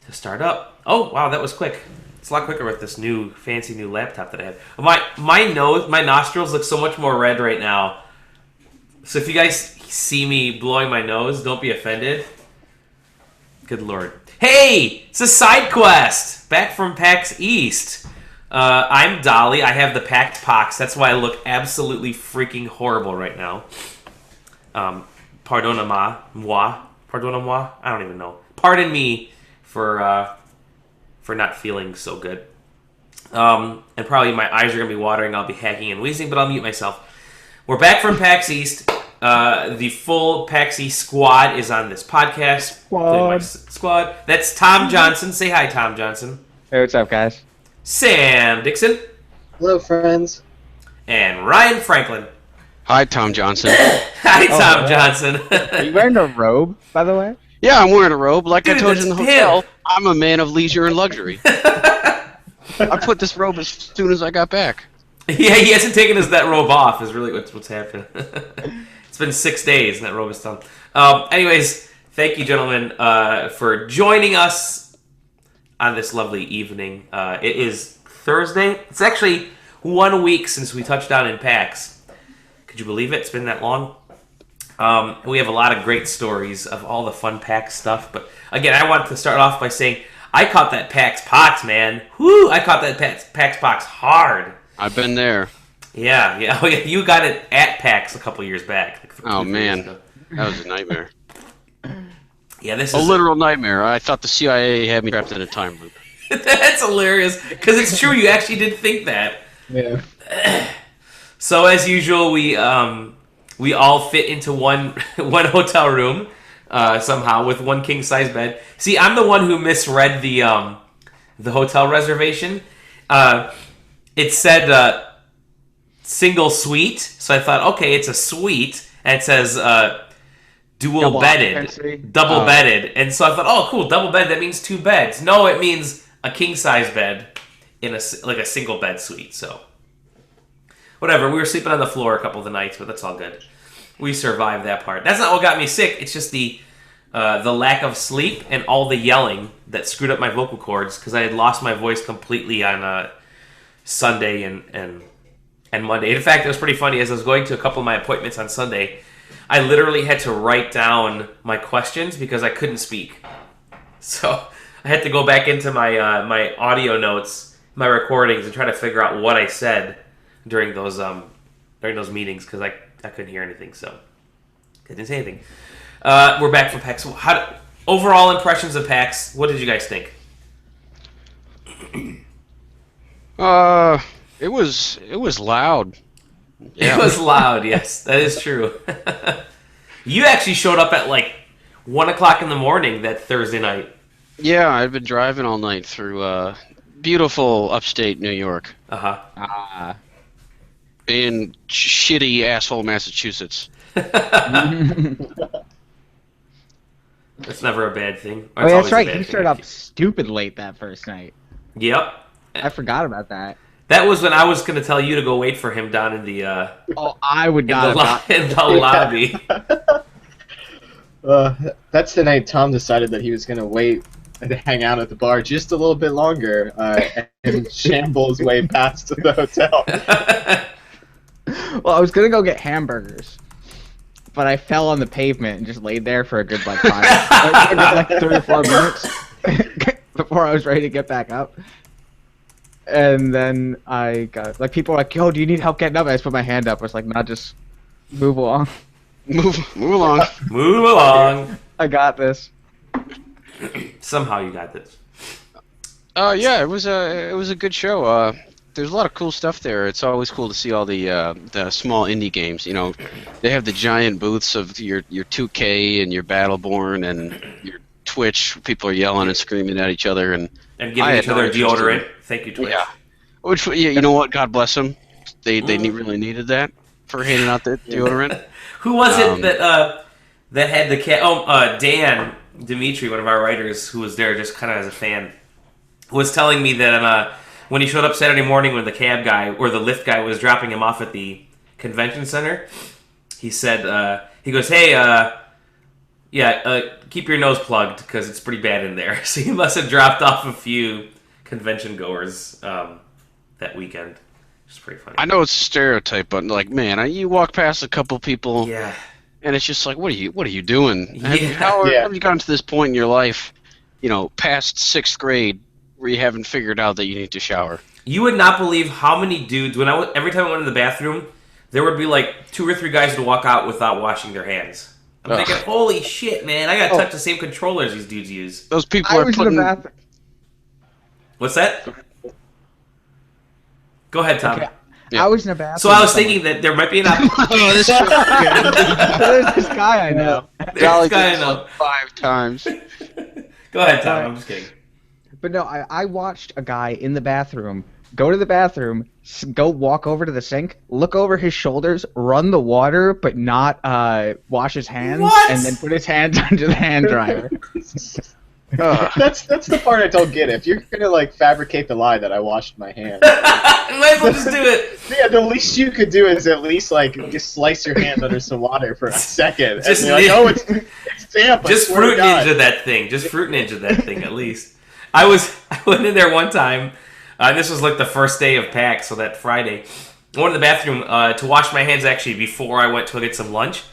to start up. Oh, wow, that was quick. It's a lot quicker with this new fancy new laptop that I have. My nostrils look so much more red right now. So if you guys see me blowing my nose, don't be offended. Good lord. Hey, it's a SideQuest back from PAX East. I'm Dolly. I have the packed pox. That's why I look absolutely freaking horrible right now. Pardonnez-moi. I don't even know. Pardon me for not feeling so good. And probably my eyes are going to be watering. I'll be hacking and wheezing, but I'll mute myself. We're back from PAX East. The full PAX East squad is on this podcast. Squad. That's Tom Johnson. Say hi, Tom Johnson. Hey, what's up, guys? Sam Dixon. Hello, friends. And Ryan Franklin. Hi, Tom Johnson. Hi, Tom Johnson. Are you wearing a robe, by the way? Yeah, I'm wearing a robe. Like Dude, I told you in the that's hotel, him. I'm a man of leisure and luxury. I put this robe as soon as I got back. Yeah, he hasn't taken that robe off, is really what's happened. It's been 6 days, and that robe is done. Anyways, thank you, gentlemen, for joining us on this lovely evening. It is Thursday. It's actually 1 week since we touched down in PAX. Could you believe it? It's been that long. We have a lot of great stories of all the fun PAX stuff. But again, I wanted to start off by saying I caught that PAX Pox, man. Woo! I caught that PAX Pox hard. I've been there. Yeah. Oh, yeah. You got it at PAX a couple years back. Like Oh, 2 years man. ago. That was a nightmare. Yeah, this A is literal nightmare. I thought the CIA had me trapped in a time loop. That's hilarious because it's true. You actually did think that. Yeah. So as usual, we all fit into one hotel room somehow with one king size bed. See, I'm the one who misread the hotel reservation. It said single suite, so I thought, okay, it's a suite, and it says double bedded, and so I thought, oh, cool, double bed. That means 2 beds. No, it means a king size bed in a single bed suite. So. Whatever, we were sleeping on the floor a couple of the nights, but that's all good. We survived that part. That's not what got me sick. It's just the lack of sleep and all the yelling that screwed up my vocal cords because I had lost my voice completely on Sunday and Monday. In fact, it was pretty funny. As I was going to a couple of my appointments on Sunday, I literally had to write down my questions because I couldn't speak. So I had to go back into my my audio notes, my recordings, and try to figure out what I said during those meetings because I couldn't hear anything, so I didn't say anything. We're back from PAX. Overall impressions of PAX? What did you guys think? It was loud. Yeah. It was loud. Yes, that is true. You actually showed up at like 1 o'clock in the morning that Thursday night. Yeah, I've been driving all night through beautiful upstate New York. In shitty asshole Massachusetts. That's never a bad thing. Oh, yeah, that's right. He showed up stupid late that first night. Yep. I forgot about that. That was when I was going to tell you to go wait for him down in the Oh, I would not in the lobby. That's the night Tom decided that he was going to wait and hang out at the bar just a little bit longer and shamble his way past the hotel. Well, I was gonna go get hamburgers, but I fell on the pavement and just laid there for a good like 3 or 4 minutes before I was ready to get back up. And then I got people were like, "Yo, do you need help getting up?" I just put my hand up. I was like, "Nah, just move along." Move along. Move along. I got this. Somehow you got this. Yeah, it was a good show. There's a lot of cool stuff there. It's always cool to see all the small indie games. You know, they have the giant booths of your 2K and your Battleborn and your Twitch. People are yelling and screaming at each other and giving each other deodorant. Thank you, Twitch. Yeah. Which, yeah, you know what? God bless them. They really needed that for handing out the deodorant. Who was it that had the cat? Oh, Dan Dimitri, one of our writers, who was there just kind of as a fan, was telling me that when he showed up Saturday morning when the cab guy or the Lyft guy was dropping him off at the convention center, he said, he goes, "Hey, Yeah, keep your nose plugged because it's pretty bad in there. So you must have dropped off a few convention goers that weekend. Which is pretty funny. I know it's a stereotype, but like, man, you walk past a couple people, Yeah. and it's just like, what are you doing? Yeah. How Yeah. have you gotten to this point in your life, past 6th grade, where you haven't figured out that you need to shower? You would not believe how many dudes every time I went to the bathroom, there would be like 2 or 3 guys to walk out without washing their hands. I'm Ugh. thinking, holy shit, man! I gotta touch the same controllers these dudes use. Those people I are was in putting. the bathroom. What's that? Go ahead, Tom. Okay, Yeah. I was in a bathroom. So I was with thinking that there might be an opportunity. Oh, this There's this guy I know. Golly, guy I did know. it 5 times. Go ahead, Tom. I'm just kidding. But no, I watched a guy in the bathroom go to the bathroom, go walk over to the sink, look over his shoulders, run the water, but not wash his hands, What? and then put his hands under the hand dryer. Ugh. That's the part I don't get. If you're gonna like fabricate the lie that I washed my hands, Might as well just do it. yeah, the least you could do is at least like just slice your hand under some water for a second. Just and be like, oh, it's damp. I Just swear to fruit God. ninja that thing. Just fruit ninja that thing at least. I went in there one time. This was like the first day of PAX, so that Friday. I went to the bathroom to wash my hands actually before I went to get some lunch,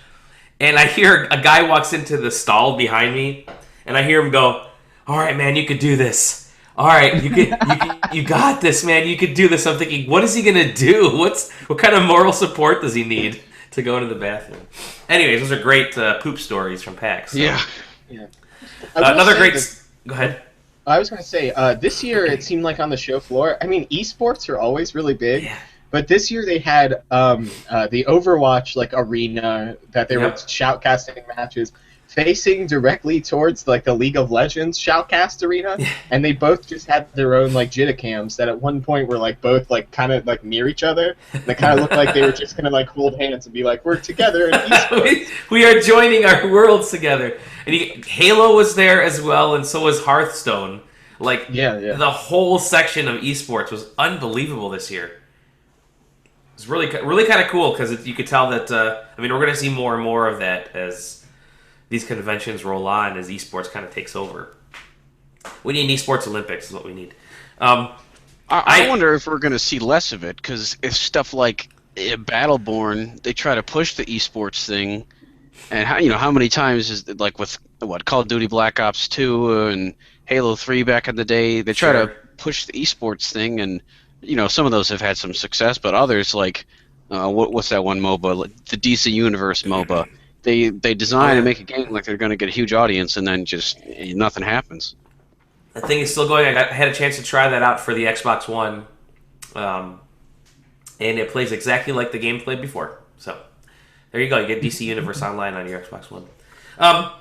and I hear a guy walks into the stall behind me, and I hear him go, "All right, man, you could do this. All right, you got this, man. You could do this." I'm thinking, what is he gonna do? What kind of moral support does he need to go into the bathroom? Anyways, those are great poop stories from PAX. So. Yeah. I will Another say great. that- Go ahead. I was going to say, this year it seemed like on the show floor, I mean, esports are always really big, Yeah. but this year they had the Overwatch like arena that they were Yep. shoutcasting matches facing directly towards like the League of Legends shoutcast arena, and they both just had their own like Jitacams that at one point were like both like kind of like near each other. And they kind of looked like they were just gonna like hold hands and be like, "We're together in esports." we are joining our worlds together. And Halo was there as well, and so was Hearthstone. Like, Yeah. the whole section of esports was unbelievable this year. It's really kind of cool because you could tell that. We're going to see more and more of that as these conventions roll on, as esports kind of takes over. We need an esports Olympics, is what we need. I wonder if we're going to see less of it, because if stuff like Battleborn, they try to push the esports thing, and how many times is it, like with Call of Duty Black Ops 2 and Halo 3 back in the day, they try Sure. to push the esports thing, and some of those have had some success, but others like what's that one MOBA, like the DC Universe MOBA, they design and make a game like they're going to get a huge audience, and then just nothing happens. The thing is still going. I had a chance to try that out for the Xbox One, and it plays exactly like the game played before. So there you go. You get DC Universe Online on your Xbox One. I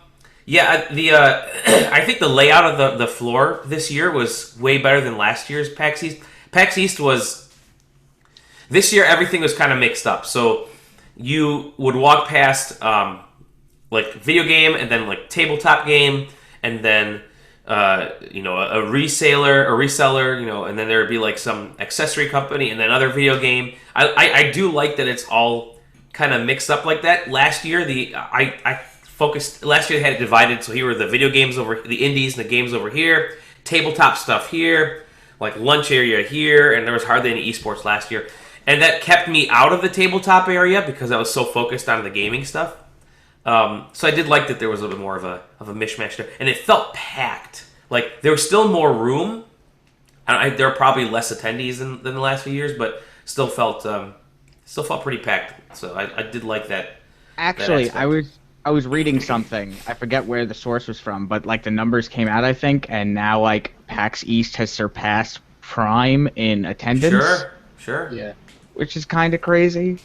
think the layout of the floor this year was way better than last year's PAX East. PAX East was this year. Everything was kind of mixed up. So you would walk past like video game, and then like tabletop game, and then a reseller, and then there would be like some accessory company, and then other video game. I do like that it's all kind of mixed up like that. Last year I focused. Last year they had it divided, so here were the video games over the indies and the games over here, tabletop stuff here, like lunch area here, and there was hardly any esports last year, and that kept me out of the tabletop area because I was so focused on the gaming stuff. So I did like that there was a little bit more of a mishmash there, and it felt packed. Like there was still more room. There were probably less attendees than the last few years, but still felt pretty packed. So I did like that. Actually, aspect. I was reading something. I forget where the source was from, but like the numbers came out, I think, and now like PAX East has surpassed Prime in attendance. Sure. Yeah. Which is kind of crazy.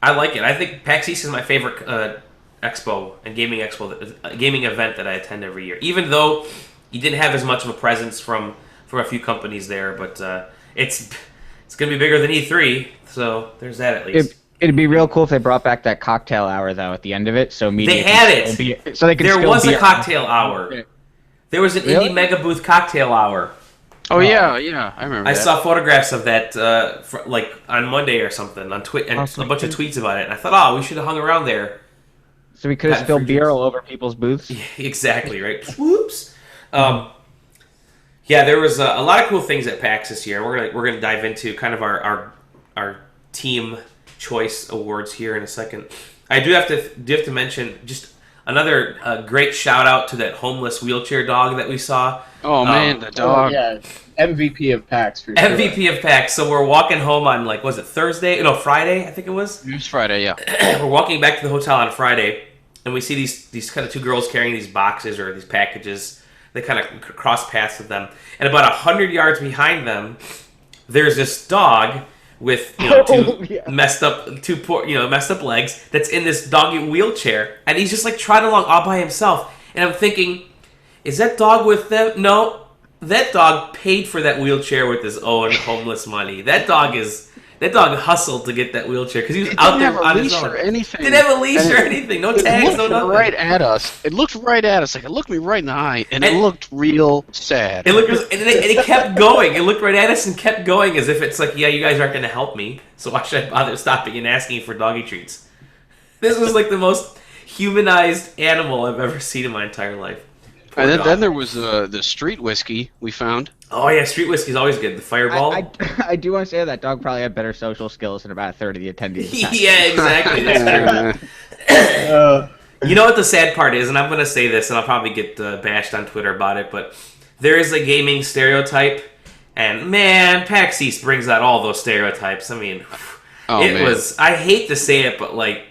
I like it. I think PAX East is my favorite expo and gaming event that I attend every year. Even though you didn't have as much of a presence from a few companies there, but it's going to be bigger than E3, so there's that at least. It'd be real cool if they brought back that cocktail hour though at the end of it, so media. They had it. So they could. There still was be a cocktail hour. There was an Really? indie mega booth cocktail hour. Oh yeah, I remember I that. saw photographs of that like on Monday or something on Twitter, and Awesome. a bunch of tweets about it. And I thought, we should have hung around there. So we could have Patent spilled free beer drinks. all over people's booths. Exactly, right? Whoops. Yeah, there was a lot of cool things at PAX this year. We're gonna dive into kind of our team choice awards here in a second. I do have to mention just another great shout out to that homeless wheelchair dog that we saw. Oh man, the Oh, dog. yeah, MVP of PAX for sure. MVP of PAX. So we're walking home on was it Thursday? No, Friday. I think it was. It was Friday, yeah. We're walking back to the hotel on Friday, and we see these kind of two girls carrying these boxes or these packages. They kind of cross paths with them, and about 100 yards behind them, there's this dog with messed up legs that's in this doggy wheelchair, and he's just like trotting along all by himself. And I'm thinking, is that dog with them? No, that dog paid for that wheelchair with his own homeless money. That dog hustled to get that wheelchair because he was out there on his own. Anything. Didn't have a leash or anything. No tags, no nothing. Right at us. It looked right at us. Like it looked me right in the eye, and it looked real sad. It looked, and it kept going. It looked right at us and kept going as if it's like, yeah, you guys aren't going to help me, so why should I bother stopping and asking for doggy treats? This was like the most humanized animal I've ever seen in my entire life. Poor And dog. then there was the street whiskey we found. Oh yeah, street whiskey's always good. The Fireball. I do want to say that dog probably had better social skills than about a third of the attendees. Yeah, exactly. That's true. You know what the sad part is, and I'm going to say this, and I'll probably get bashed on Twitter about it, but there is a gaming stereotype, and man, PAX East brings out all those stereotypes. I mean, I hate to say it, but like,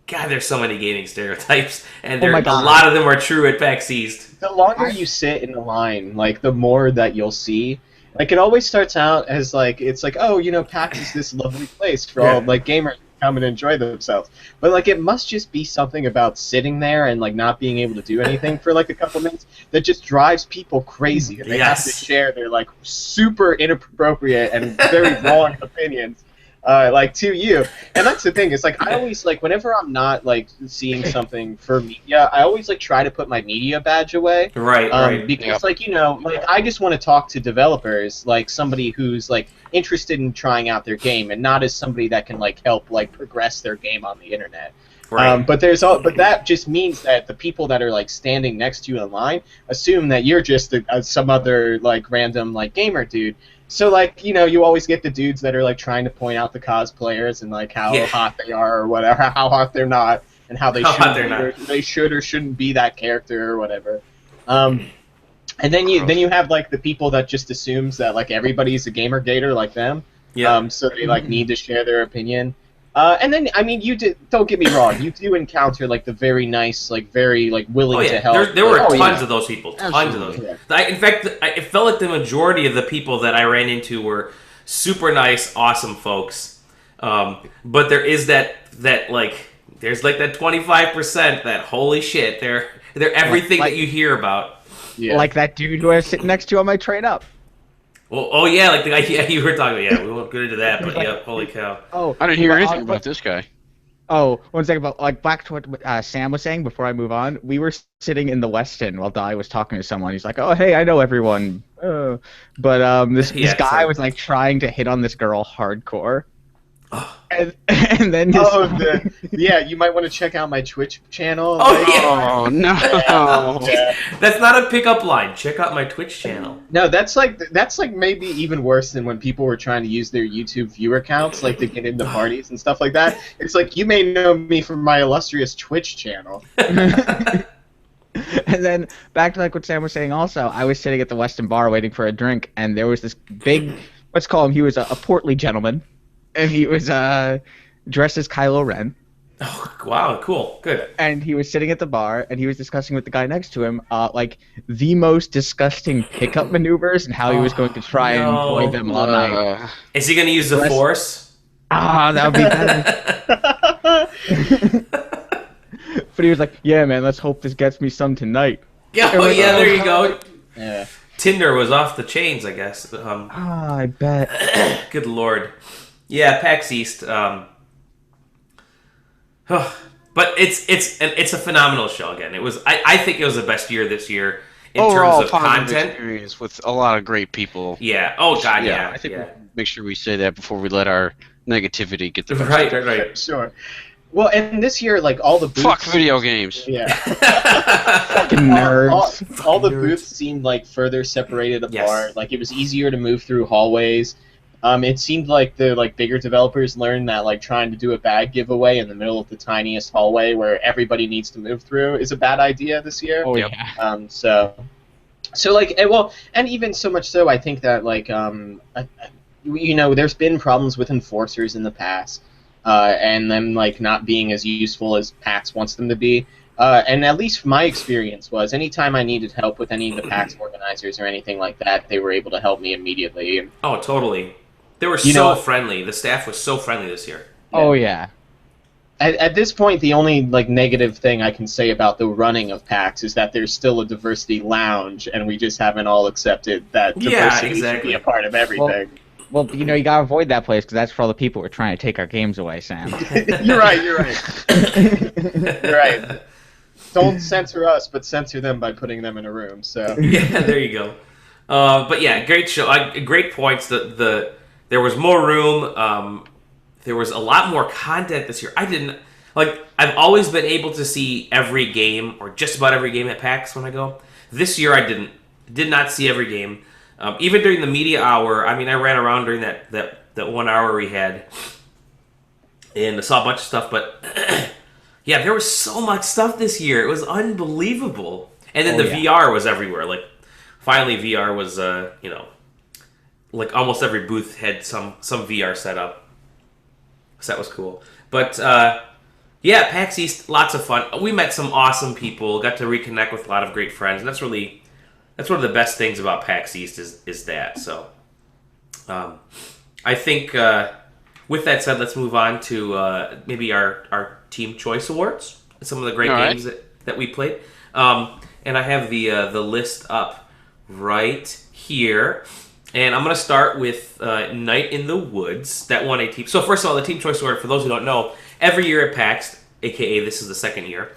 God, there's so many gaming stereotypes, and a lot of them are true at PAX East. The longer you sit in the line, like, the more that you'll see. Like, it always starts out as, like, it's like, oh, PAX is this lovely place for all, like, gamers to come and enjoy themselves. But, like, it must just be something about sitting there and, like, not being able to do anything for, like, a couple minutes that just drives people crazy. And they have to share their, like, super inappropriate and very wrong opinions. Like, to you. And that's the thing, is, like, I always, like, whenever I'm not, like, seeing something for media, I always, like, try to put my media badge away. Right. Because, like, like, I just want to talk to developers, like, somebody who's, like, interested in trying out their game, and not as somebody that can, like, help, like, progress their game on the internet. Right. But that just means that the people that are, like, standing next to you in line assume that you're just some other, like, random, like, gamer dude. So, like, you always get the dudes that are, like, trying to point out the cosplayers and, like, how hot they are or whatever, how hot they're not, and how they should or shouldn't be that character or whatever. And then you have, like, the people that just assumes that, like, everybody's a gamer gator like them. Yeah. So they, like, need to share their opinion. And then, I mean, don't get me wrong, you do encounter, like, the very nice, like, very, like, willing to help. There were tons of those people. Tons of those. Yeah. In fact, it felt like the majority of the people that I ran into were super nice, awesome folks. But there is that like, there's like that 25% that, holy shit, they're everything that you hear about. Yeah. Like that dude who I was sitting next to on my train up. Well, oh yeah, like the guy you were talking about. Yeah, we won't get into that, but yeah, holy cow. Oh, I didn't hear anything about this guy. Oh, one second, about like back to what Sam was saying before I move on. We were sitting in the Westin while Dai was talking to someone. He's like, "Oh, hey, I know everyone," but this guy was like trying to hit on this girl hardcore. And then you might want to check out my Twitch channel. Oh no. That's not a pickup line. Check out my Twitch channel. No, that's like maybe even worse than when people were trying to use their YouTube viewer accounts, like, to get into parties and stuff like that. It's like, you may know me from my illustrious Twitch channel. And then back to like what Sam was saying also, I was sitting at the Westin bar waiting for a drink, and there was this big, let's call him, he was a portly gentleman. And he was dressed as Kylo Ren. Oh, wow, cool, good. And he was sitting at the bar, and he was discussing with the guy next to him, like, the most disgusting pickup maneuvers and how he was going to try and employ them all night. Is he going to use the Force? That would be better. But he was like, yeah, man, let's hope this gets me some tonight. Oh, yeah, there you go. Yeah. Tinder was off the chains, I guess. I bet. Good lord. Yeah, PAX East. But it's a phenomenal show again. It was. I think it was the best year this year in terms of content. Experience with a lot of great people. Yeah. Oh God. Yeah. I think we'll make sure we say that before we let our negativity get the best. Right. Sure. Well, and this year, like all the booths. Fuck video games. Yeah. Fucking all, nerds. all the Nerds. booths seemed like further separated apart. Yes. Like it was easier to move through hallways. It seemed like the like bigger developers learned that like trying to do a bag giveaway in the middle of the tiniest hallway where everybody needs to move through is a bad idea this year. Oh Yep. yeah. So like well, and even so much so, I think that like there's been problems with enforcers in the past, and them like not being as useful as PAX wants them to be. And at least my experience was, anytime I needed help with any of the PAX organizers or anything like that, they were able to help me immediately. And, Oh, totally. They were You so know- friendly. The staff was so friendly this year. Oh yeah. at this point, the only like negative thing I can say about the running of PAX is that there's still a diversity lounge, and we just haven't all accepted that Yeah, diversity should exactly. be a part of everything. Well, you know, you gotta avoid that place because that's for all the people who are trying to take our games away, Sam. You're right. You're right. Don't censor us, but censor them by putting them in a room. So Yeah, there you go. But yeah, great show. Great points. There was more room. There was a lot more content this year. I've always been able to see every game or just about every game at PAX when I go. This year I did not see every game. Even during the media hour, I mean, I ran around during that 1 hour we had and I saw a bunch of stuff, but yeah, there was so much stuff this year. It was unbelievable. And then VR was everywhere. Like, finally VR was, like almost every booth had some VR set up. So that was cool. But, yeah, PAX East, lots of fun. We met some awesome people, got to reconnect with a lot of great friends, and that's one of the best things about PAX East is that. So, I think with that said, let's move on to maybe our Team Choice Awards. Some of the great All right. games that we played. And I have the list up right here. And I'm going to start with Night in the Woods. That won a team. So first of all, the Team Choice Award, for those who don't know, every year at PAX, aka this is the second year,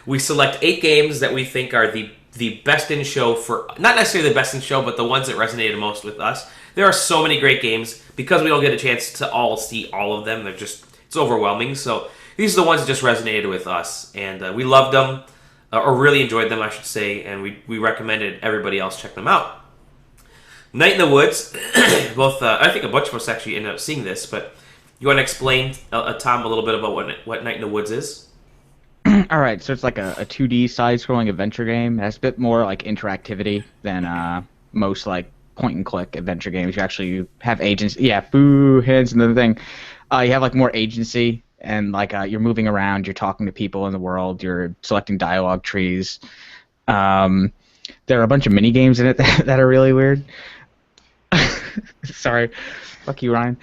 we select 8 games that we think are the best in show for, not necessarily the best in show, but the ones that resonated most with us. There are so many great games. Because we don't get a chance to all see all of them, it's overwhelming. So these are the ones that just resonated with us. And we loved them, or really enjoyed them, I should say, and we recommended everybody else check them out. Night in the Woods, both, I think a bunch of us actually ended up seeing this, but you want to explain, Tom, a little bit about what Night in the Woods is? All right, so it's like a 2D side-scrolling adventure game. It has a bit more like interactivity than most like point-and-click adventure games. You actually have agency. Yeah, boo, hands and the thing. You have like more agency, and like you're moving around, you're talking to people in the world, you're selecting dialogue trees. There are a bunch of mini games in it that are really weird. Sorry, fuck you, Ryan.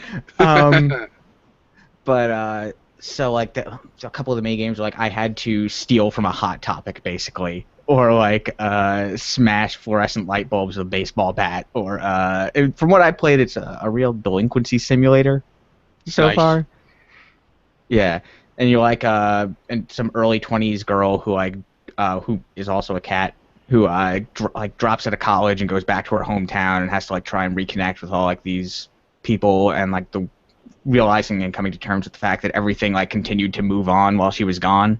But so like a couple of the mini games were like I had to steal from a Hot Topic basically, or like smash fluorescent light bulbs with a baseball bat, or from what I played, it's a real delinquency simulator so Nice. far. Yeah, and you're like and some early 20s girl who is also a cat who drops out of college and goes back to her hometown and has to like try and reconnect with all like these people, and like the realizing and coming to terms with the fact that everything like continued to move on while she was gone.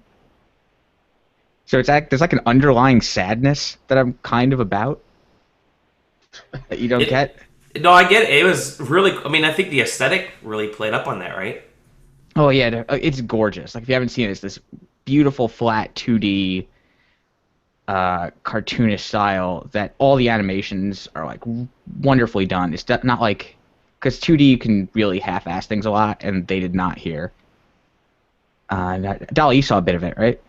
So it's there's like an underlying sadness that I'm kind of about that you don't get. No, I get it. It was really, I mean, I think the aesthetic really played up on that, right? Oh yeah, it's gorgeous. Like if you haven't seen it, it's this beautiful flat 2D cartoonish style that all the animations are like wonderfully done. It's not like, because 2D you can really half-ass things a lot, and they did not here. Dolly, you saw a bit of it, right?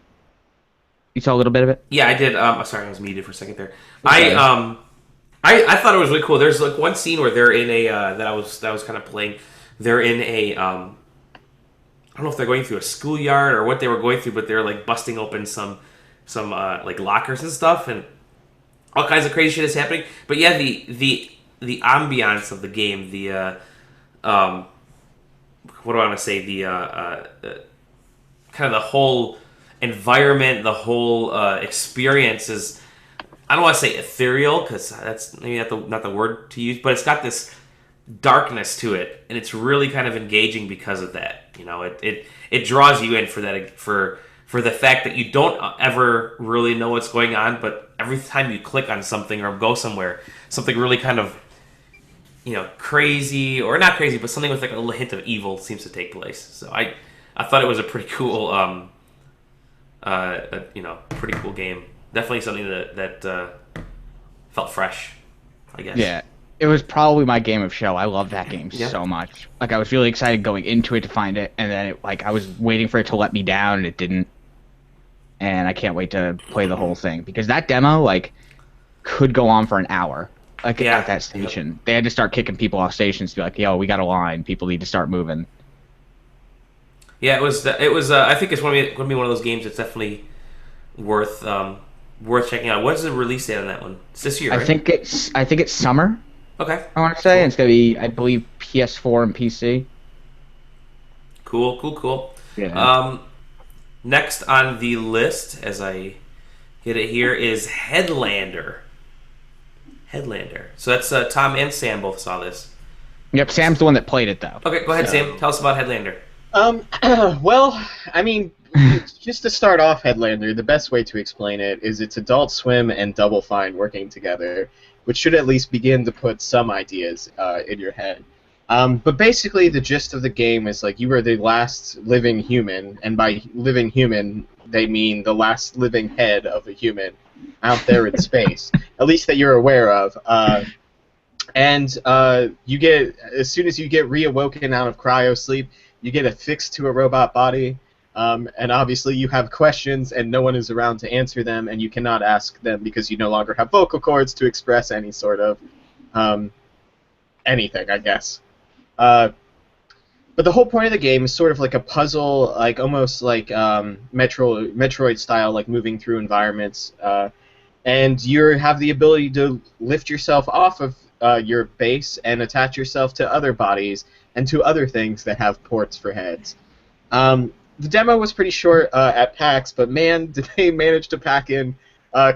You saw a little bit of it? Yeah, I did. Sorry, I was muted for a second there. Okay. I thought it was really cool. There's like one scene where they're in a that I was kind of playing. They're in a I don't know if they're going through a schoolyard or what they were going through, but they're like busting open some like lockers and stuff, and all kinds of crazy shit is happening. But yeah, the ambiance of the game, the what do I want to say, the kind of the whole environment, the whole experience is, I don't want to say ethereal because that's maybe not the word to use, but it's got this darkness to it, and it's really kind of engaging because of that. You know, it draws you in for that for the fact that you don't ever really know what's going on, but every time you click on something or go somewhere, something really kind of, you know, crazy, or not crazy, but something with like a little hint of evil seems to take place. So I thought it was a pretty cool pretty cool game. Definitely something that felt fresh, I guess. Yeah, it was probably my game of show. I love that game so much. Like, I was really excited going into it to find it, and then I was waiting for it to let me down, and it didn't. And I can't wait to play the whole thing, because that demo, like, could go on for an hour. Like, at that station. They had to start kicking people off stations to be like, yo, we got a line. People need to start moving. Yeah, it was. I think it's going to be one of those games that's definitely worth checking out. What's the release date on that one? It's this year, right? I think it's summer. Okay. I want to say, and it's going to be, I believe, PS4 and PC. Cool. Yeah. Next on the list, as I get it here, is Headlander. So that's Tom and Sam both saw this. Yep, Sam's the one that played it, though. Okay, go ahead, Sam. Tell us about Headlander. Well, I mean, just to start off, Headlander, the best way to explain it is it's Adult Swim and Double Fine working together, which should at least begin to put some ideas in your head. But basically, the gist of the game is like you were the last living human, and by living human, they mean the last living head of a human out there in space, at least that you're aware of. And you get, as soon as you get reawoken out of cryo sleep, you get affixed to a robot body, and obviously you have questions, and no one is around to answer them, and you cannot ask them because you no longer have vocal cords to express any sort of anything, I guess. But the whole point of the game is sort of like a puzzle, like almost like Metroid style, like moving through environments, and you have the ability to lift yourself off of your base and attach yourself to other bodies and to other things that have ports for heads. The demo was pretty short at PAX, but man, did they manage to pack in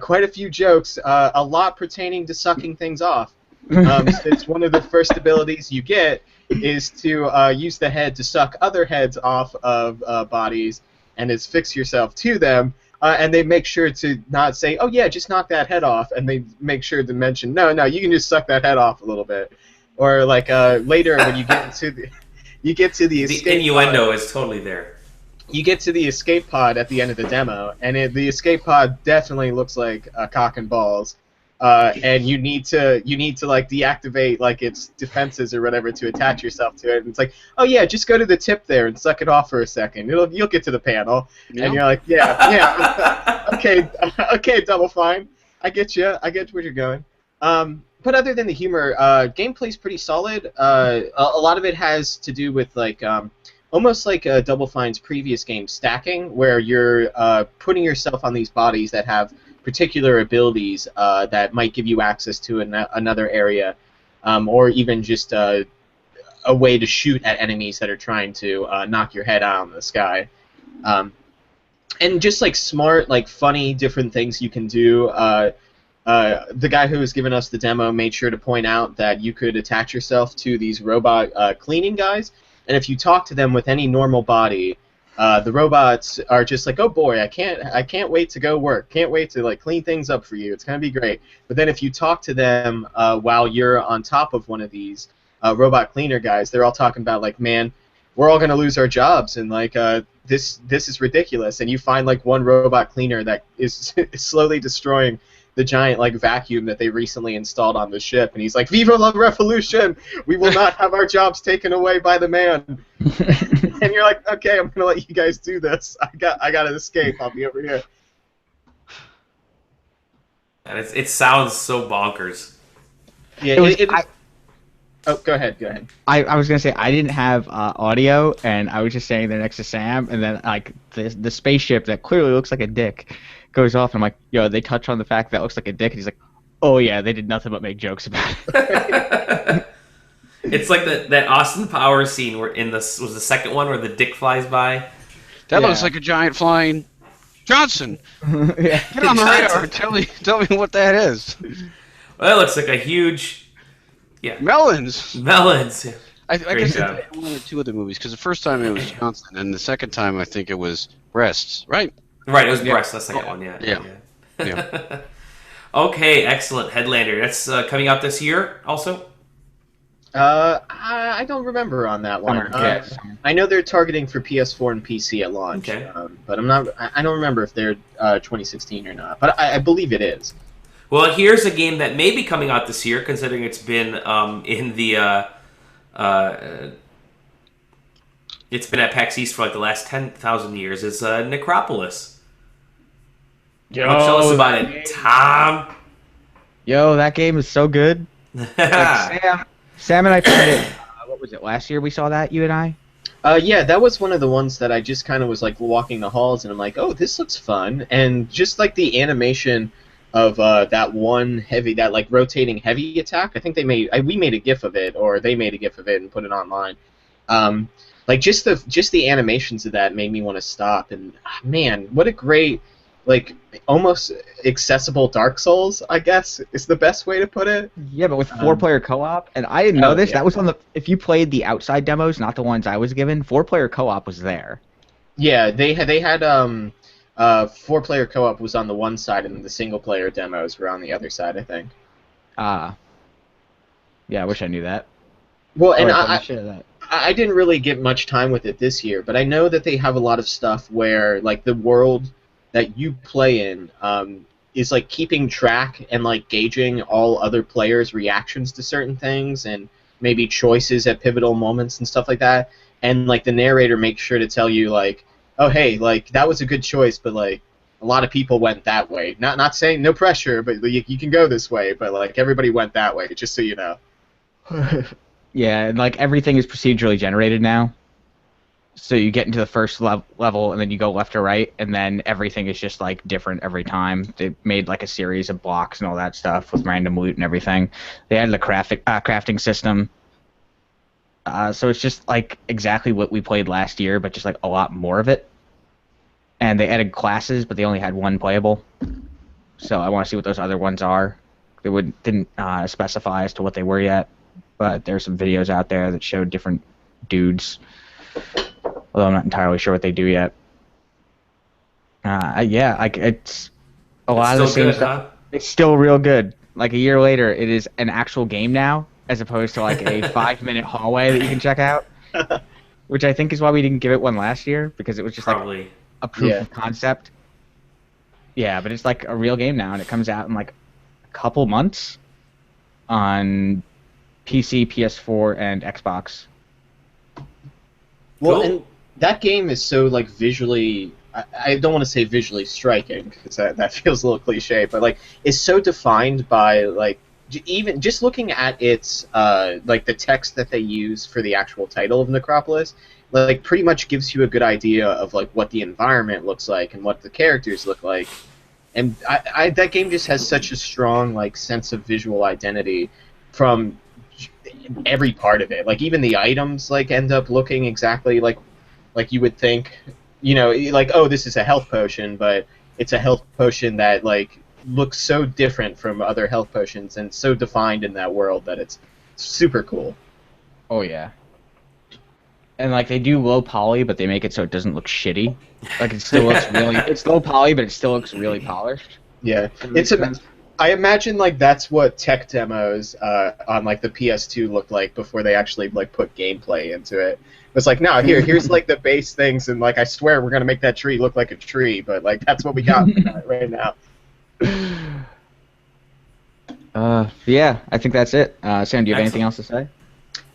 quite a few jokes, a lot pertaining to sucking things off. It's one of the first abilities you get is to use the head to suck other heads off of bodies and is fix yourself to them. And they make sure to not say, oh yeah, just knock that head off, and they make sure to mention, no, you can just suck that head off a little bit. Or like later when you get to the escape the innuendo is totally there. You get to the escape pod at the end of the demo, and the escape pod definitely looks like a cock and balls. And you need to like deactivate like its defenses or whatever to attach yourself to it. And it's like, oh yeah, just go to the tip there and suck it off for a second. You'll get to the panel, and you're like, yeah, okay, Double Fine, I get you. I get where you're going. But other than the humor, gameplay's pretty solid. A lot of it has to do with like almost like Double Fine's previous game, stacking, where you're putting yourself on these bodies that have particular abilities that might give you access to another area, or even just a way to shoot at enemies that are trying to knock your head out in the sky. And just like smart, like funny, different things you can do. The guy who was giving us the demo made sure to point out that you could attach yourself to these robot cleaning guys, and if you talk to them with any normal body, the robots are just like, oh boy, I can't wait to go work. Can't wait to like clean things up for you. It's gonna be great. But then if you talk to them while you're on top of one of these robot cleaner guys, they're all talking about like, man, we're all gonna lose our jobs, and like this is ridiculous. And you find like one robot cleaner that is slowly destroying the giant like vacuum that they recently installed on the ship, and he's like, "Viva la revolution! We will not have our jobs taken away by the man." And you're like, "Okay, I'm gonna let you guys do this. I gotta escape. I'll be over here." And it sounds so bonkers. Yeah, oh, go ahead. I was gonna say I didn't have audio, and I was just standing there next to Sam, and then like the spaceship that clearly looks like a dick goes off, and I'm like, yo, they touch on the fact that looks like a dick, and he's like, oh yeah, they did nothing but make jokes about it. It's like that Austin Powers scene where was the second one where the dick flies by. That looks like a giant flying Johnson. Yeah. Get on the radar and tell me what that is. Well, it looks like a huge Yeah. Melons. Melons. I Great guess I job. did one or two of the movies because the first time it was Johnson, and the second time I think it was breasts. Right? Right, it was Yep. breast. The second one. Yeah. Yeah. Yeah. Okay, excellent. Headlander. That's coming out this year. Also. I don't remember on that one. Summer, yeah, summer. I know they're targeting for PS4 and PC at launch, Okay. but I'm not. I don't remember if they're 2016 or not. But I believe it is. Well, here's a game that may be coming out this year, considering it's been in the it's been at PAX East for like the last 10,000 years. Is Necropolis? Yo, Why don't you tell us about that it, game- Tom? Yo, that game is so good. Like, Sam and I played it. What was it? Last year we saw that, you and I. Yeah, that was one of the ones that I just kind of was like walking the halls, and I'm like, oh, this looks fun, and just like the animation of that like rotating heavy attack. I think we made a GIF of it, or they made a GIF of it and put it online. Like just the animations of that made me want to stop. And man, what a great, like, almost accessible Dark Souls, I guess is the best way to put it. Yeah, but with 4-player co-op, and I didn't know this. Yeah. That was on the. If you played the outside demos, not the ones I was given, 4-player co-op was there. Yeah, they had 4-player co-op was on the one side, and the single-player demos were on the other side, I think. Yeah, I wish I knew that. Well, and I share that. I didn't really get much time with it this year, but I know that they have a lot of stuff where, like, the world that you play in is, like, keeping track and, like, gauging all other players' reactions to certain things and maybe choices at pivotal moments and stuff like that. And, like, the narrator makes sure to tell you, like, oh, hey, like, that was a good choice, but, like, a lot of people went that way. Not saying no pressure, but you can go this way, but, like, everybody went that way, just so you know. Yeah, and like everything is procedurally generated now. So you get into the first level, and then you go left or right, and then everything is just like different every time. They made like a series of blocks and all that stuff with random loot and everything. They added a crafting system. So it's just like exactly what we played last year, but just like a lot more of it. And they added classes, but they only had one playable. So I want to see what those other ones are. They didn't specify as to what they were yet. But there's some videos out there that showed different dudes. Although I'm not entirely sure what they do yet. It's a lot of the same stuff. Huh? It's still real good. Like a year later, it is an actual game now, as opposed to like a 5-minute hallway that you can check out. Which I think is why we didn't give it one last year, because it was just Probably. like a proof of concept. Yeah, but it's like a real game now, and it comes out in like a couple months on PC, PS4, and Xbox. Well, Cool. and that game is so, like, visually... I don't want to say visually striking, because that feels a little cliche, but, like, it's so defined by, like, even just looking at its, like, the text that they use for the actual title of Necropolis, like, pretty much gives you a good idea of, like, what the environment looks like and what the characters look like. And that game just has such a strong, like, sense of visual identity from every part of it. Like, even the items, like, end up looking exactly like you would think, you know, like, oh, this is a health potion, but it's a health potion that, like, looks so different from other health potions and so defined in that world that it's super cool. Oh yeah. And like they do low poly, but they make it so it doesn't look shitty. Like it still looks really. It's low poly, but it still looks really polished. Yeah, Makes sense. I imagine, like, that's what tech demos on, like, the PS2 looked like before they actually, like, put gameplay into it. It's like, no, here's, like, the base things, and, like, I swear we're going to make that tree look like a tree, but, like, that's what we got right now. Yeah, I think that's it. Sam, do you have anything else to say?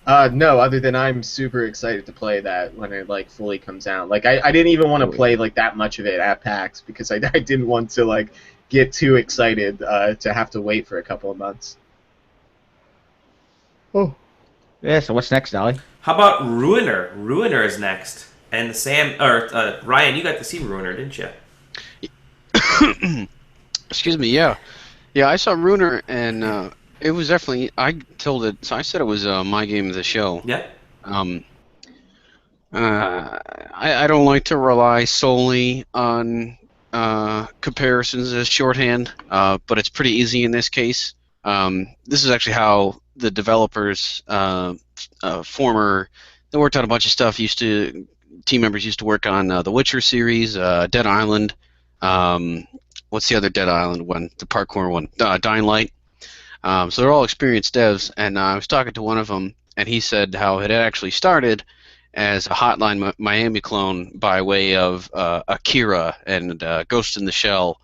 No, other than I'm super excited to play that when it, like, fully comes out. Like, I didn't even want to play, like, that much of it at PAX because I didn't want to, like, get too excited to have to wait for a couple of months. Oh. Yeah, so what's next, Dolly? How about Ruiner? Ruiner is next. And Ryan, you got to see Ruiner, didn't you? Excuse me. Yeah, I saw Ruiner, and it was definitely. I said it was my game of the show. Yeah. I don't like to rely solely on comparisons as shorthand, but it's pretty easy in this case. This is actually how the developers, former, they worked on a bunch of stuff. Team members used to work on the Witcher series, Dead Island. What's the other Dead Island one? The parkour one, Dying Light. So they're all experienced devs, and I was talking to one of them, and he said how it had actually started as a Hotline Miami clone by way of Akira and Ghost in the Shell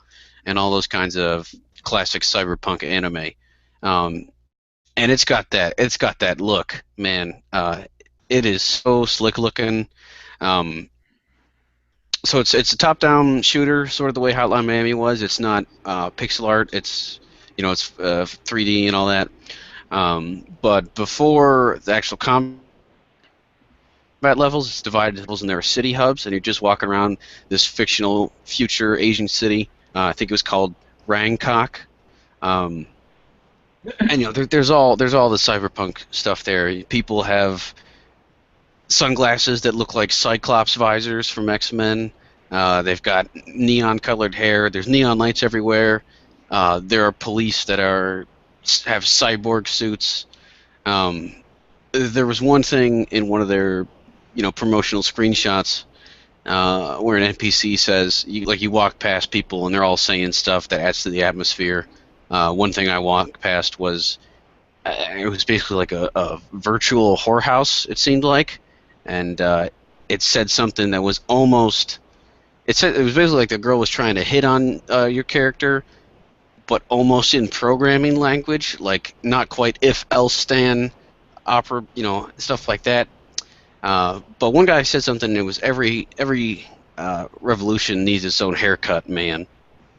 and all those kinds of classic cyberpunk anime. Um, and it's got that look, man. It is so slick looking. Um, so it's a top-down shooter, sort of the way Hotline Miami was. It's not pixel art. It's 3D and all that. But before the actual combat levels, it's divided levels, and there are city hubs, and you're just walking around this fictional future Asian city. I think it was called Rangkok. And there's all the cyberpunk stuff there. People have sunglasses that look like Cyclops visors from X-Men. They've got neon-colored hair. There's neon lights everywhere. There are police that have cyborg suits. There was one thing in one of their, promotional screenshots where an NPC says, you walk past people and they're all saying stuff that adds to the atmosphere. One thing I walked past was it was basically like a virtual whorehouse, it seemed like, and it said something that was almost. It was basically like the girl was trying to hit on your character, but almost in programming language, like not quite if else stan opera, stuff like that. But one guy said something. It was every revolution needs its own haircut, man.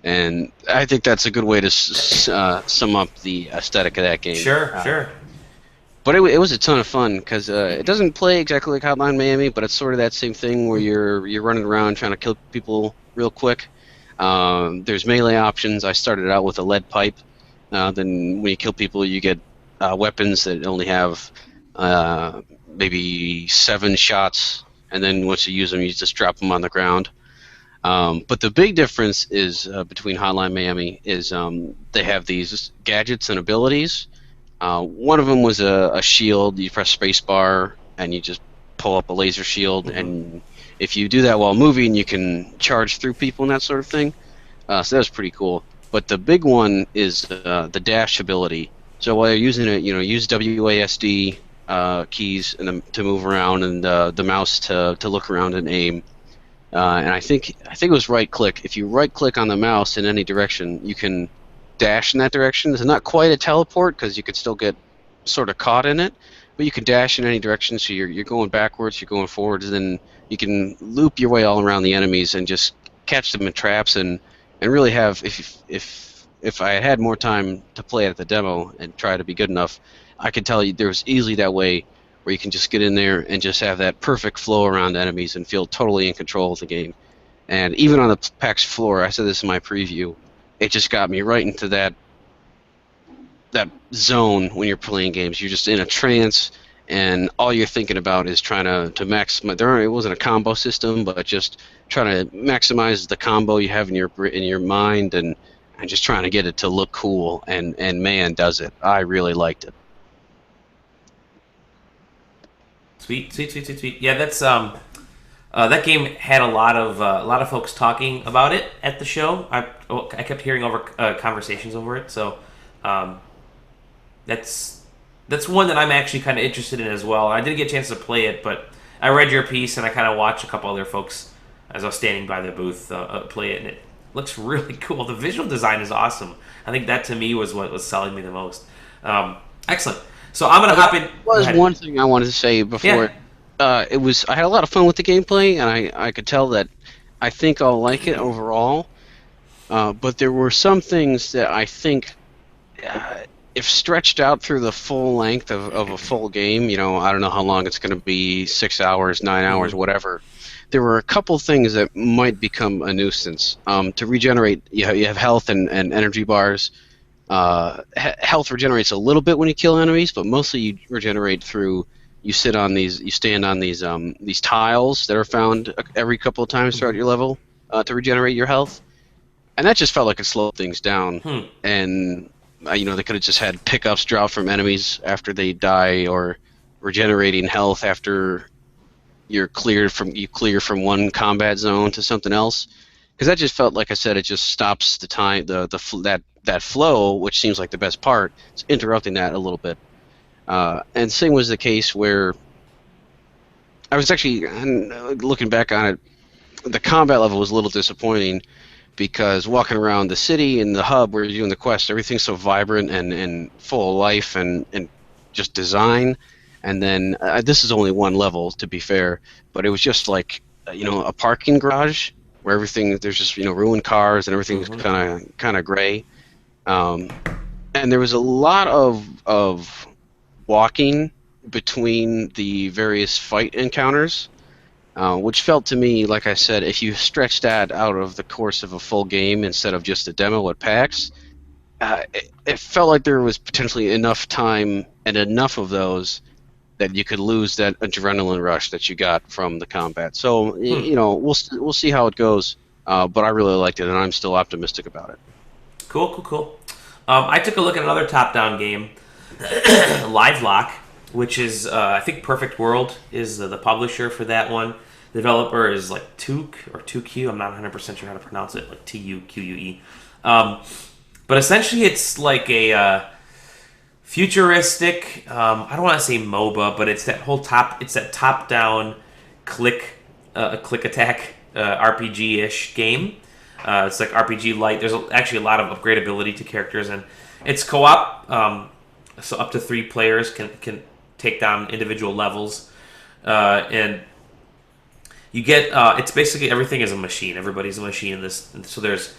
And I think that's a good way to sum up the aesthetic of that game. Sure. But it was a ton of fun because it doesn't play exactly like Hotline Miami, but it's sort of that same thing where you're running around trying to kill people real quick. There's melee options. I started out with a lead pipe. Then when you kill people, you get weapons that only have maybe 7 shots, and then once you use them, you just drop them on the ground. But the big difference is between Hotline Miami is they have these gadgets and abilities. One of them was a shield. You press spacebar and you just pull up a laser shield, and if you do that while moving, you can charge through people and that sort of thing. So that was pretty cool. But the big one is the dash ability. So while you're using it, use WASD keys to move around, and the mouse to look around and aim. And I think it was right click. If you right click on the mouse in any direction, you can dash in that direction. It's not quite a teleport because you could still get sort of caught in it, but you can dash in any direction. So you're going backwards, you're going forwards, and then you can loop your way all around the enemies and just catch them in traps and really have. If I had more time to play at the demo and try to be good enough, I could tell you there was easily that way where you can just get in there and just have that perfect flow around enemies and feel totally in control of the game. And even on the PAX floor, I said this in my preview, it just got me right into that zone when you're playing games. You're just in a trance, and all you're thinking about is trying to maximize. It wasn't a combo system, but just trying to maximize the combo you have in your mind, and just trying to get it to look cool. And man, does it! I really liked it. Sweet. Yeah, that's that game had a lot of folks talking about it at the show. I kept hearing over conversations over it, so that's one that I'm actually kind of interested in as well. I didn't get a chance to play it, but I read your piece and I kind of watched a couple other folks as I was standing by the booth play it, and it looks really cool. The visual design is awesome. I think that to me was what was selling me the most. Excellent. So I'm gonna hop in. There was one thing I wanted to say before. Yeah. I had a lot of fun with the gameplay, and I could tell that I think I'll like it overall. But there were some things that I think, if stretched out through the full length of a full game, I don't know how long it's going to be, 6 hours, 9 hours, whatever. There were a couple things that might become a nuisance. To regenerate, you have health and energy bars. Health regenerates a little bit when you kill enemies, but mostly you regenerate through you stand on these tiles that are found every couple of times throughout your level to regenerate your health, and that just felt like it slowed things down. And They could have just had pickups drop from enemies after they die, or regenerating health after you clear from one combat zone to something else. Because that just felt, like I said, it just stops the time, that flow, which seems like the best part. It's interrupting that a little bit. And same was the case where I was actually, looking back on it, the combat level was a little disappointing, because walking around the city and the hub where you're doing the quest, everything's so vibrant and full of life and just design. And then this is only one level, to be fair, but it was just like a parking garage where there's just ruined cars and everything's kind of gray. And there was a lot of walking between the various fight encounters, which felt to me, like I said, if you stretch that out of the course of a full game instead of just a demo at PAX, it felt like there was potentially enough time and enough of those that you could lose that adrenaline rush that you got from the combat. So we'll see how it goes, but I really liked it, and I'm still optimistic about it. Cool. I took a look at another top-down game, Live Lock, which is I think Perfect World is the publisher for that one. The developer is like Tuque or Tuque. I'm not 100% sure how to pronounce it, like Tuque. But essentially, it's like a futuristic. I don't want to say MOBA, but it's that top-down click attack RPG-ish game. It's like RPG light. There's actually a lot of upgradability to characters, and it's co-op. So up to 3 players can take down individual levels, and you get it's basically everything is a machine. Everybody's a machine in this. And so there's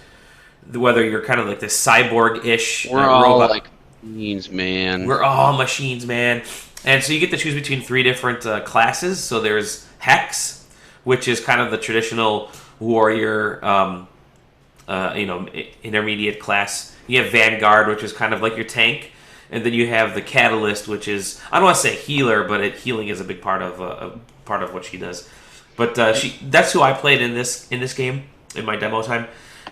whether you're kind of like this cyborg-ish We're all robot. like machines, man. We're all machines, man. And so you get to choose between 3 different classes. So there's Hex, which is kind of the traditional warrior, intermediate class. You have Vanguard, which is kind of like your tank. And then you have the Catalyst, which is, I don't want to say healer, but healing is a big part of what she does. But that's who I played in this game in my demo time.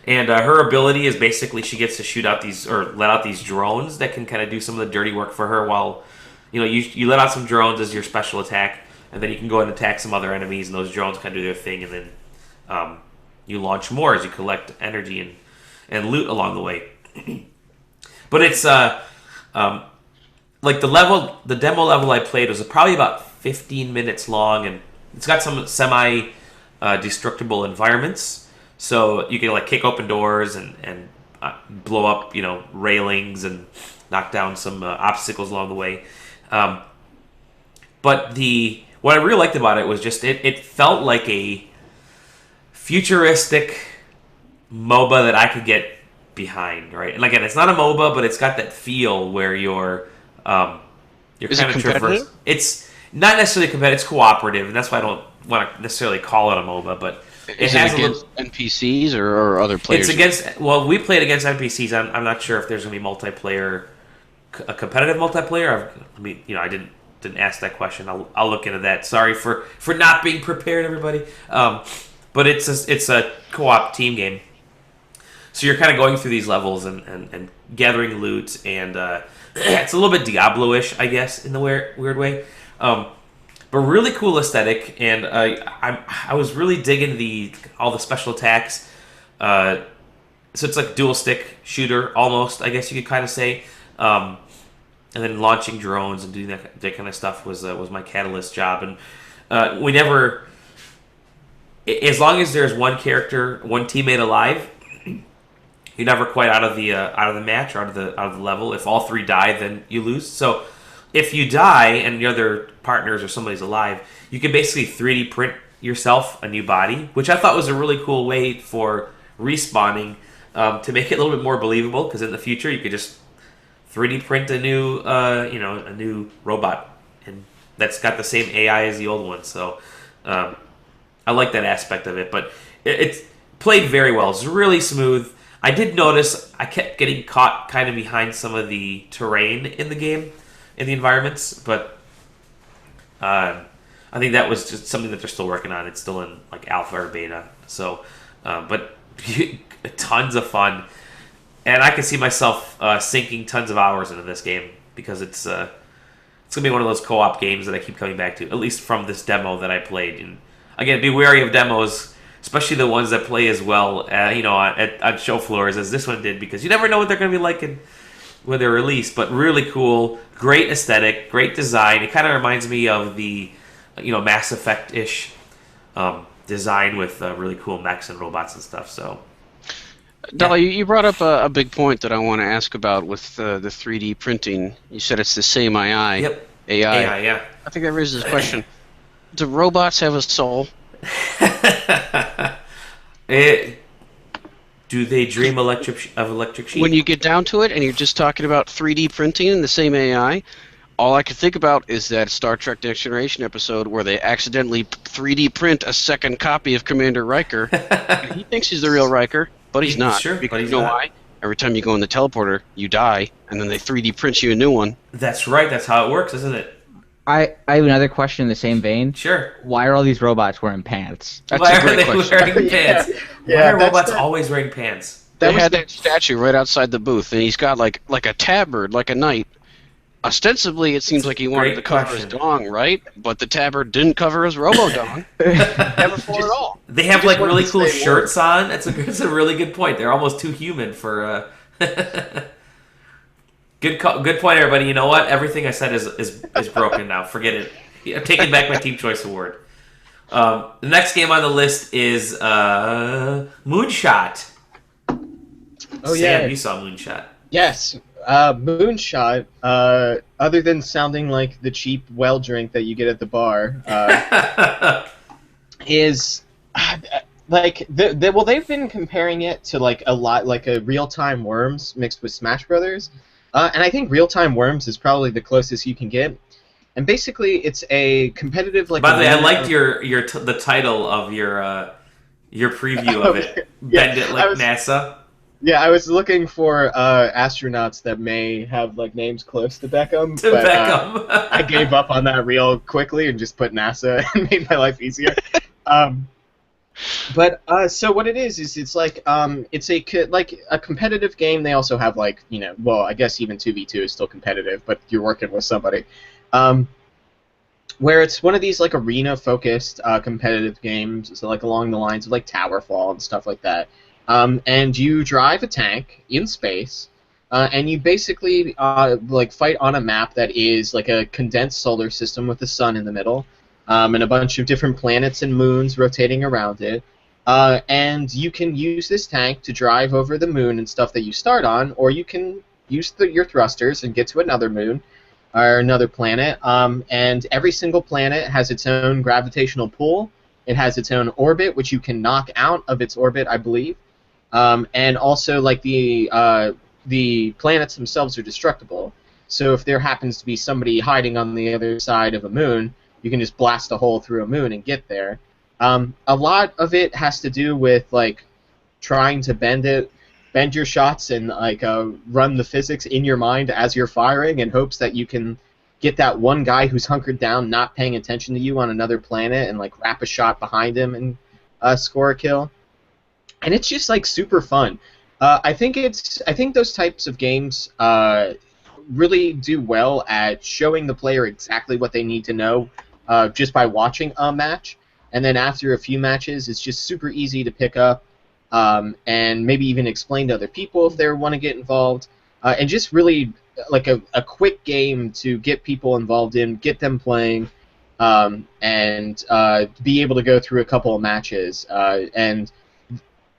And her ability is basically she gets to shoot out let out these drones that can kind of do some of the dirty work for her. While you let out some drones as your special attack, and then you can go and attack some other enemies, and those drones kind of do their thing, and then you launch more as you collect energy and loot along the way. But it's like the demo level I played was probably about 15 minutes long, and it's got some semi destructible environments. So you can like kick open doors and blow up, railings and knock down some obstacles along the way. But what I really liked about it was just it felt like a futuristic MOBA that I could get behind, right? And again, it's not a MOBA, but it's got that feel where you're kind of traverse. It's not necessarily competitive; it's cooperative, and that's why I don't want to necessarily call it a MOBA, but. Is it against NPCs or other players? It's against. Well, we played against NPCs. I'm not sure if there's going to be multiplayer, a competitive multiplayer. I didn't ask that question. I'll look into that. Sorry for not being prepared, everybody. But it's a co-op team game. So you're kind of going through these levels and gathering loot, and it's a little bit Diablo-ish, I guess, in the weird way. But really cool aesthetic, and I was really digging all the special attacks. So it's like dual stick shooter almost, I guess you could kind of say. And then launching drones and doing that kind of stuff was my Catalyst job. And we never, as long as there's one character, one teammate alive, you're never quite out of the match or out of the level. If all 3 die, then you lose. So if you die and your other partners or somebody's alive, you can basically 3D print yourself a new body, which I thought was a really cool way for respawning to make it a little bit more believable. Because in the future, you could just 3D print a new robot, and that's got the same AI as the old one. So I like that aspect of it, but it's played very well. It's really smooth. I did notice I kept getting caught kind of behind some of the terrain in the game, in the environments, but I think that was just something that they're still working on. It's still in like alpha or beta. So, but tons of fun. and I can see myself sinking tons of hours into this game because it's gonna be one of those co-op games that I keep coming back to, at least from this demo that I played. And again, be wary of demos, especially the ones that play as well, on show floors as this one did, because you never know what they're gonna be like when they're released. But really cool, great aesthetic, great design. It kind of reminds me of the Mass Effect-ish design with really cool mechs and robots and stuff. So, Dolly, you brought up a big point that I want to ask about with the 3D printing. You said it's the same AI. Yep. AI. AI, yeah. I think that raises a question. Do robots have a soul? Do they dream of electric sheep? When you get down to it and you're just talking about 3D printing and the same AI, all I can think about is that Star Trek Next Generation episode where they accidentally 3D print a second copy of Commander Riker. And he thinks he's the real Riker, but he's not. Sure, because but he's you know not. why? Every time you go in the teleporter, you die, and then they 3D print you a new one. That's right. That's how it works, isn't it? I have another question in the same vein. Sure. Why are all these robots wearing pants? That's Why a are great they question. wearing pants? Yeah, Why are that's robots the- always wearing pants? They was had the- that statue right outside the booth, and he's got like a tabard, like a knight. Ostensibly, it seems like he wanted Great to cover question. his dong, right? But the tabard didn't cover his robo-dong. Never for at all. They have just like wanted really to cool say shirts on. That's a really good point. They're almost too human for. Good point, everybody. You know what? Everything I said is broken now. Forget it. I'm taking back my Team Choice Award. The next game on the list is Moonshot. Oh, Sam, yeah. you saw Moonshot. Yes, Moonshot, other than sounding like the cheap well drink that you get at the bar, is like well, they've been comparing it to like a lot like a real-time Worms mixed with Smash Brothers, and I think real-time Worms is probably the closest you can get. And basically, it's a competitive like. By the way, I liked of- the title of your preview of it. Yeah, Bend it I like was- NASA. Yeah, I was looking for astronauts that may have like names close to Beckham, To but Beckham. I gave up on that real quickly and just put NASA and made my life easier. So what it is it's like it's like a competitive game. They also have like well, I guess even 2v2 is still competitive, but you're working with somebody. Where it's one of these like arena-focused competitive games, so like along the lines of like Towerfall and stuff like that. And you drive a tank in space, and you basically like fight on a map that is like a condensed solar system with the sun in the middle, and a bunch of different planets and moons rotating around it. And you can use this tank to drive over the moon and stuff that you start on, or you can use your thrusters and get to another moon or another planet. And every single planet has its own gravitational pull. It has its own orbit, which you can knock out of its orbit, I believe. And also, like the planets themselves are destructible. So if there happens to be somebody hiding on the other side of a moon, you can just blast a hole through a moon and get there. A lot of it has to do with like trying to bend your shots and like run the physics in your mind as you're firing in hopes that you can get that one guy who's hunkered down, not paying attention to you on another planet, and like wrap a shot behind him and score a kill. And it's just like super fun. I think those types of games really do well at showing the player exactly what they need to know just by watching a match. And then after a few matches, it's just super easy to pick up and maybe even explain to other people if they want to get involved. And just really like a quick game to get people involved in, get them playing, and be able to go through a couple of matches. And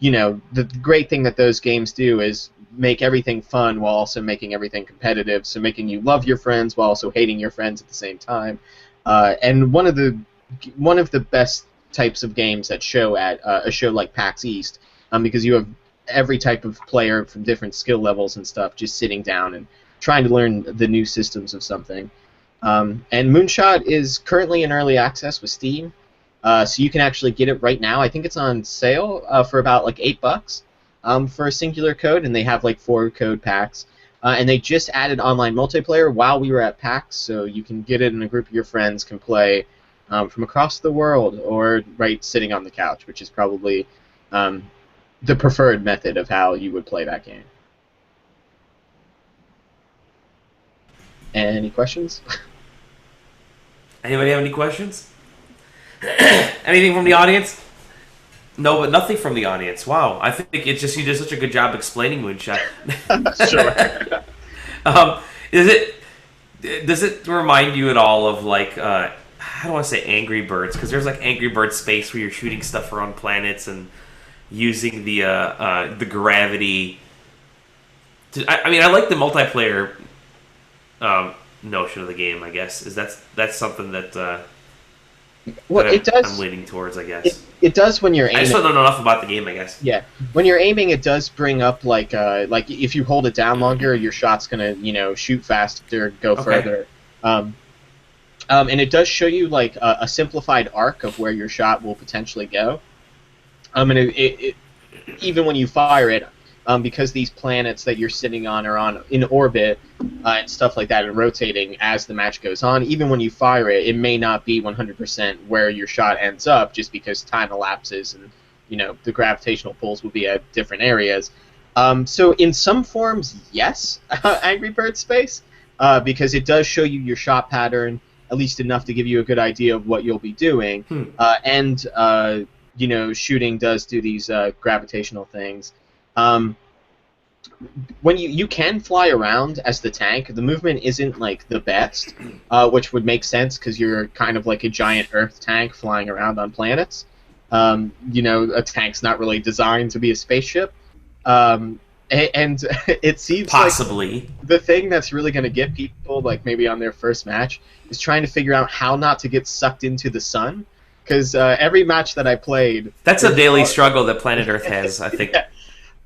the great thing that those games do is make everything fun while also making everything competitive, so making you love your friends while also hating your friends at the same time. And one of the best types of games that show at a show like PAX East, because you have every type of player from different skill levels and stuff just sitting down and trying to learn the new systems of something. And Moonshot is currently in early access with Steam. So you can actually get it right now. I think it's on sale for about like $8 for a singular code, and they have like 4 code packs. And they just added online multiplayer while we were at PAX, so you can get it and a group of your friends can play from across the world or right sitting on the couch, which is probably the preferred method of how you would play that game. Any questions? Anybody have any questions? Anything from the audience? No, but nothing from the audience. Wow, I think it's just you did such a good job explaining Moonshot. Sure. um, is it? Does it remind you at all of like? I don't want to say Angry Birds because there's like Angry Birds Space where you're shooting stuff around planets and using the gravity. I mean, I like the multiplayer notion of the game. I guess that's something that. Well, that it does. I'm leaning towards. I guess. It does when you're I aiming. just don't know enough about the game. I guess. Yeah, when you're aiming, it does bring up like if you hold it down longer, your shot's gonna shoot faster, go further. And it does show you like a simplified arc of where your shot will potentially go. And it even when you fire it, because these planets that you're sitting on are on in orbit and stuff like that and rotating as the match goes on, even when you fire it, it may not be 100% where your shot ends up just because time elapses and the gravitational pulls will be at different areas. So in some forms, yes, Angry Birds Space, because it does show you your shot pattern, at least enough to give you a good idea of what you'll be doing. And shooting does do these gravitational things. When you can fly around as the tank, the movement isn't like the best, which would make sense because you're kind of like a giant Earth tank flying around on planets. A tank's not really designed to be a spaceship. And it seems Possibly. like the thing that's really going to get people, like maybe on their first match, is trying to figure out how not to get sucked into the sun. Because every match that I played... That's a daily struggle that Planet Earth has, I think. Yeah.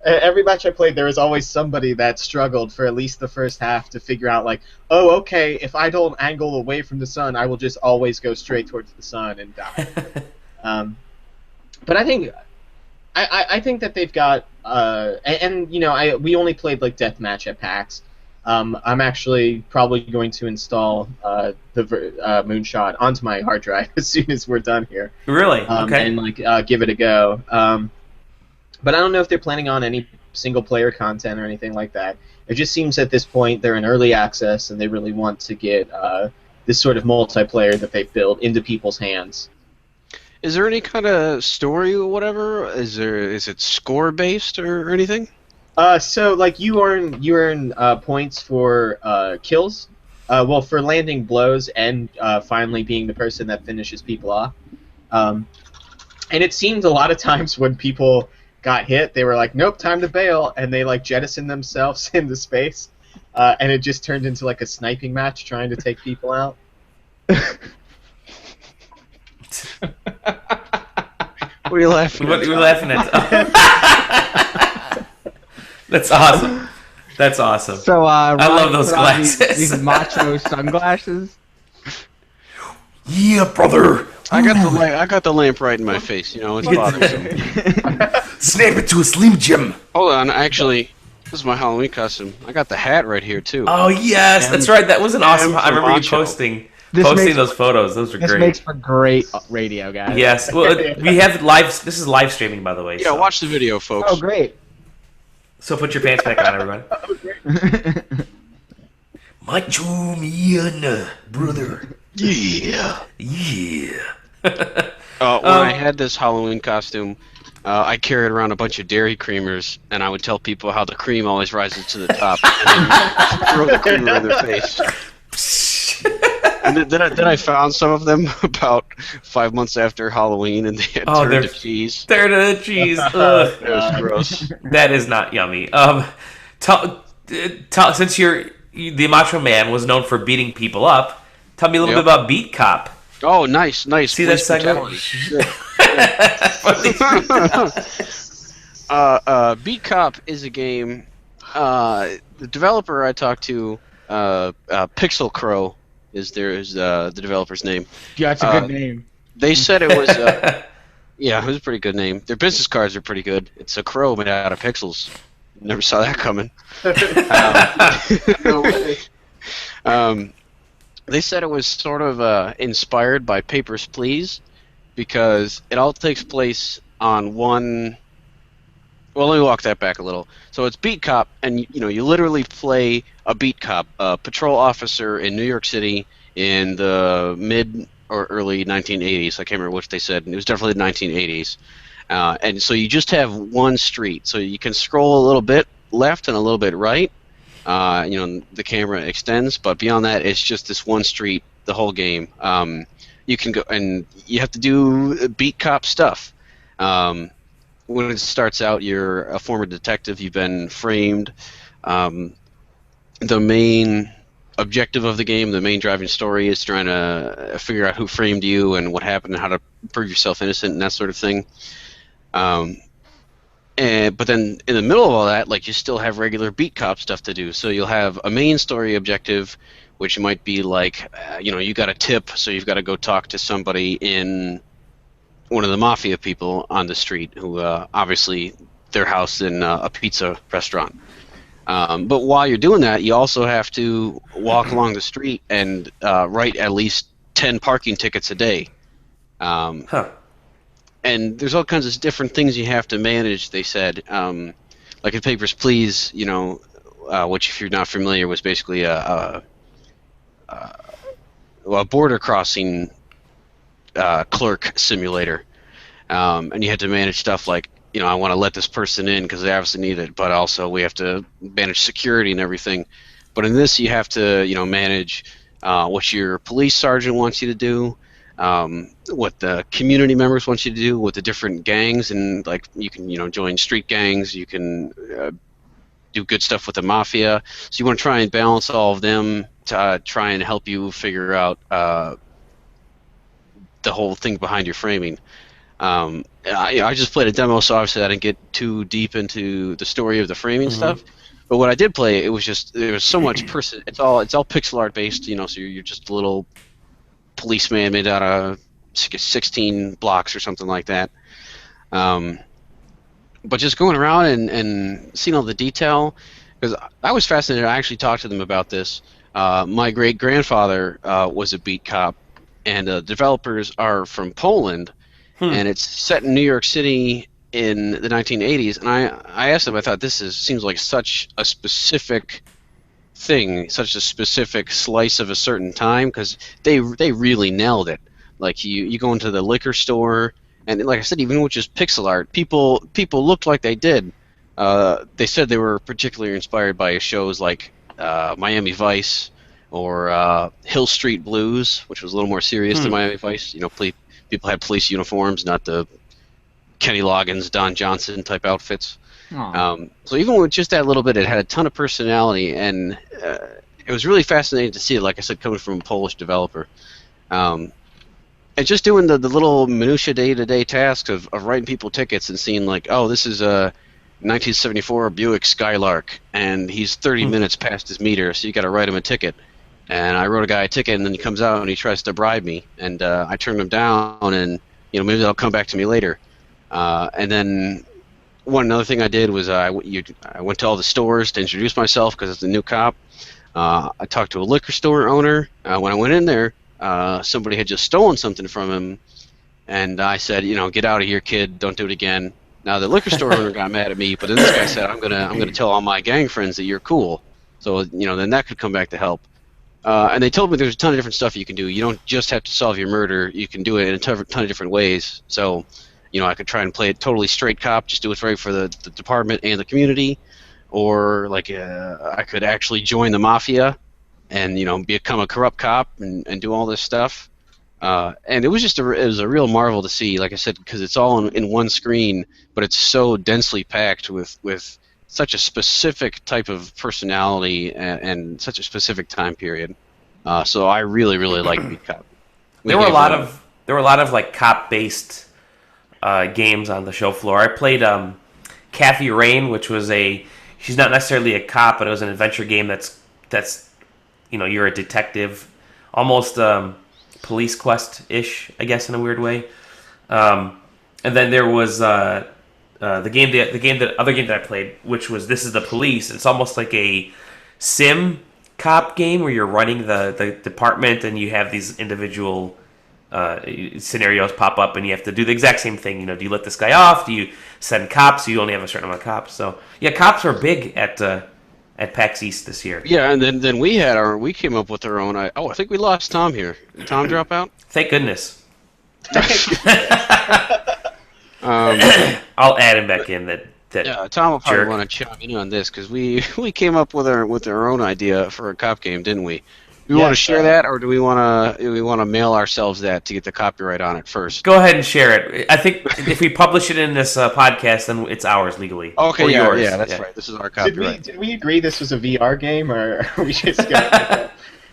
Every match I played, there was always somebody that struggled for at least the first half to figure out, like, oh, okay, if I don't angle away from the sun, I will just always go straight towards the sun and die. But I think that they've got... we only played, like, Deathmatch at PAX. I'm actually probably going to install the Moonshot onto my hard drive as soon as we're done here. Really? Okay. And give it a go. But I don't know if they're planning on any single-player content or anything like that. It just seems at this point they're in early access and they really want to get this sort of multiplayer that they've built into people's hands. Is there any kind of story or whatever? Is it score based or anything? So like you earn points for kills, for landing blows and finally being the person that finishes people off. And it seemed a lot of times when people got hit, they were like, "Nope, time to bail," and they like jettisoned themselves into space, and it just turned into like a sniping match trying to take people out. What are you laughing at? What are you laughing at? That's awesome. That's awesome. So, I love those glasses. These macho sunglasses. Yeah, brother. I got the lamp right in my face. It's bothersome. Snap it to a Slim Jim. Hold on, actually, this is my Halloween costume. I got the hat right here too. Oh yes, that's right. That was an awesome. I remember you posting those photos. Those were great. This makes for great radio, guys. Yes. Well, we have live. This is live streaming, by the way. Yeah, so. Watch the video, folks. Oh, great. So put your pants back on, everybody. Macho man, brother. Yeah. When I had this Halloween costume, I carried around a bunch of dairy creamers, and I would tell people how the cream always rises to the top, and then throw the creamer in their face. And then I found some of them about 5 months after Halloween, and they had turned to cheese. Turned to cheese. Ugh. It was gross. That is not yummy. Since the Macho Man was known for beating people up, tell me a little bit about Beat Cop. Oh, nice. See that segment? Beat Cop is a game. The developer I talked to, Pixel Crow, is the developer's name. Yeah, it's a good name. They said it was. Yeah, it was a pretty good name. Their business cards are pretty good. It's a crow made out of pixels. Never saw that coming. No way. They said it was sort of inspired by Papers, Please, because it all takes place on one Well, let me walk that back a little. So it's beat cop, and you literally play a beat cop, a patrol officer in New York City in the mid or early 1980s. I can't remember which they said. It was definitely the 1980s. And so you just have one street, so you can scroll a little bit left and a little bit right. The camera extends, but beyond that, it's just this one street the whole game. You can go, and you have to do beat cop stuff. When it starts out, you're a former detective. You've been framed. The main objective of the game, the main driving story, is trying to figure out who framed you and what happened and how to prove yourself innocent and that sort of thing. But then in the middle of all that, like, you still have regular beat cop stuff to do. So you'll have a main story objective, which might be like, you got a tip, so you've got to go talk to somebody in one of the mafia people on the street who obviously they're housed in a pizza restaurant. But while you're doing that, you also have to walk along the street and write at least 10 parking tickets a day. Huh. And there's all kinds of different things you have to manage, they said. Like in Papers, Please, which, if you're not familiar, was basically a border crossing clerk simulator. And you had to manage stuff like, I want to let this person in because they obviously need it, but also we have to manage security and everything. But in this, you have to, manage what your police sergeant wants you to do, what the community members want you to do, what the different gangs, and like you can, join street gangs, you can do good stuff with the mafia. So you want to try and balance all of them to try and help you figure out the whole thing behind your framing. I just played a demo, so obviously I didn't get too deep into the story of the framing stuff. But what I did play, it was just there was so much person. It's all pixel art based, so you're just a little policeman made out of 16 blocks or something like that. But just going around and seeing all the detail, because I was fascinated. I actually talked to them about this. My great grandfather was a beat cop, and the developers are from Poland, and it's set in New York City in the 1980s. And I asked them, I thought this seems like such a specific thing, such a specific slice of a certain time, because they really nailed it. Like you go into the liquor store, and like I said, even with just pixel art, people looked like they did. They said they were particularly inspired by shows like Miami Vice or Hill Street Blues, which was a little more serious than Miami Vice. People had police uniforms, not the Kenny Loggins, Don Johnson type outfits. So even with just that little bit, it had a ton of personality, and it was really fascinating to see it, like I said, coming from a Polish developer. And just doing the little minutia day-to-day tasks of writing people tickets and seeing like, oh, this is a 1974 Buick Skylark, and he's 30 minutes past his meter, so you got to write him a ticket. And I wrote a guy a ticket, and then he comes out and he tries to bribe me, and I turned him down, and maybe they'll come back to me later. And then another thing I did was I went to all the stores to introduce myself because it's a new cop. I talked to a liquor store owner. When I went in there, somebody had just stolen something from him, and I said, get out of here, kid, don't do it again. Now the liquor store owner got mad at me, but then this guy said, I'm gonna tell all my gang friends that you're cool. So then that could come back to help. And they told me there's a ton of different stuff you can do. You don't just have to solve your murder. You can do it in a ton of different ways. So, I could try and play it totally straight cop, just do what's right for the department and the community, or like I could actually join the mafia and become a corrupt cop and do all this stuff. And it was a real marvel to see, like I said, because it's all in one screen, but it's so densely packed with such a specific type of personality and such a specific time period. So I really, really like Beat Cop. There were a lot of like cop-based games on the show floor. I played Kathy Rain, which was she's not necessarily a cop, but it was an adventure game that's you're a detective, almost Police Quest-ish, I guess, in a weird way. And then there was the other game that I played, which was This Is the Police. It's almost like a sim cop game where you're running the department and you have these individual scenarios pop up, and you have to do the exact same thing. You know, do you let this guy off? Do you send cops? Do you only have a certain amount of cops? So yeah, cops are big at PAX East this year. Yeah, and then we came up with our own. I think we lost Tom here. Did Tom drop out? Thank goodness. Um, I'll add him back in. That yeah, Tom will probably jerk. want to chime in on this because we came up with our own idea for a cop game, didn't we? Do we want to share that, or do we want to mail ourselves that to get the copyright on it first? Go ahead and share it. I think if we publish it in this podcast, then it's ours legally. Okay, Or yeah, yours. yeah, that's right. This is our copyright. Did we agree this was a VR game, or are we just going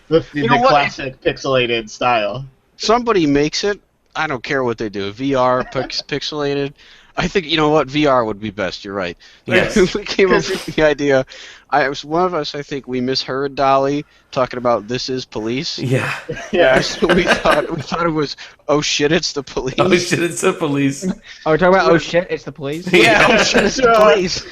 with the You know what? classic pixelated style? Somebody makes it. I don't care what they do. VR, pixelated. I think, you know what, VR would be best. You're right. Yes. We came up with the idea. It was one of us. I think we misheard Dolly talking about "This is police." Yeah. Yeah. So we thought it was, "Oh shit, it's the police." Oh shit! It's the police. Oh, we're talking about, oh shit, it's the police? Yeah, oh shit, it's the police.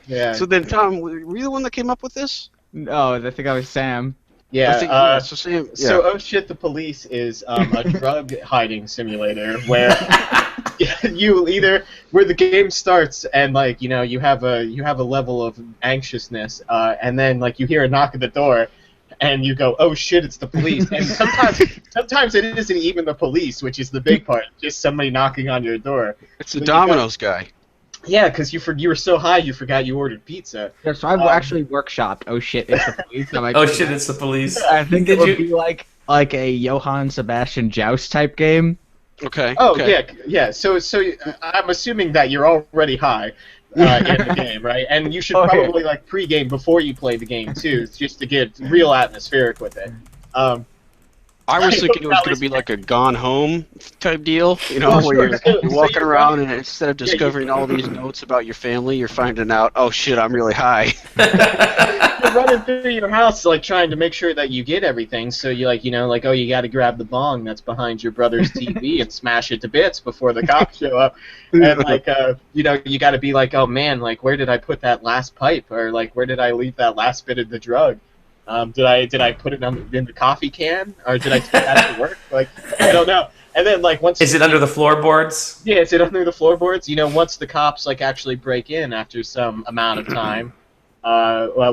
Yeah. So then, Tom, were you the one that came up with this? No, I think I was Sam. Yeah. I think, yeah. So Sam. Yeah. So, oh shit, the police is a drug hiding simulator where where the game starts and like you have a level of anxiousness and then like you hear a knock at the door and you go, oh shit, it's the police, and sometimes it isn't even the police, which is the big part, just somebody knocking on your door. It's the Domino's guy. Yeah, because you were so high you forgot you ordered pizza. Yeah, so I've actually workshopped, oh shit, it's the police. I'm like, Oh shit! It's the police. I think Did it would you? be like a Johann Sebastian Joust type game. Okay. Oh okay. yeah. So I'm assuming that you're already high in the game, right? And you should probably like pregame before you play the game too, just to get real atmospheric with it. I was thinking it was going to be like a Gone Home type deal, Oh, where sure. you're So walking you're around running- and instead of discovering all these notes about your family, you're finding out, oh shit, I'm really high. You're running through your house like trying to make sure that you get everything. So you oh, you got to grab the bong that's behind your brother's TV and smash it to bits before the cops show up. And like you got to be like, oh man, like where did I put that last pipe, or like where did I leave that last bit of the drug? Did I put it in the coffee can, or did I take that to work? Like I don't know. And then like once Is it under the floorboards? Yeah, is it under the floorboards? Once the cops like actually break in after some amount of time,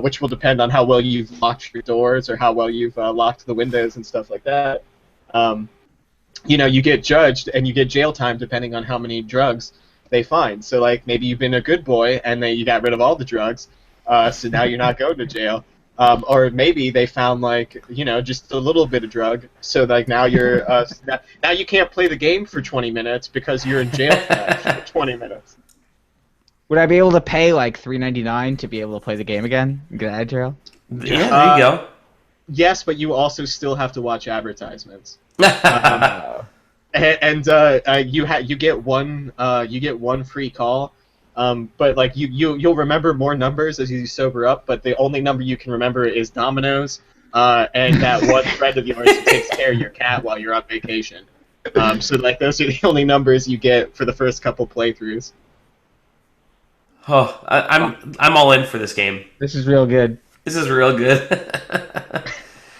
which will depend on how well you've locked your doors or how well you've locked the windows and stuff like that. You get judged and you get jail time depending on how many drugs they find. So like maybe you've been a good boy and you got rid of all the drugs, so now you're not going to jail. Or maybe they found just a little bit of drug, so like now you're now you can't play the game for 20 minutes because you're in jail for 20 minutes. Would I be able to pay like $3.99 to be able to play the game again? Get out of jail? Yeah, there you go. Yes, but you also still have to watch advertisements. And you get one free call. But like you'll remember more numbers as you sober up, but the only number you can remember is Domino's and that one friend of yours who takes care of your cat while you're on vacation. So like those are the only numbers you get for the first couple playthroughs. Oh, I'm all in for this game. This is real good. This is real good.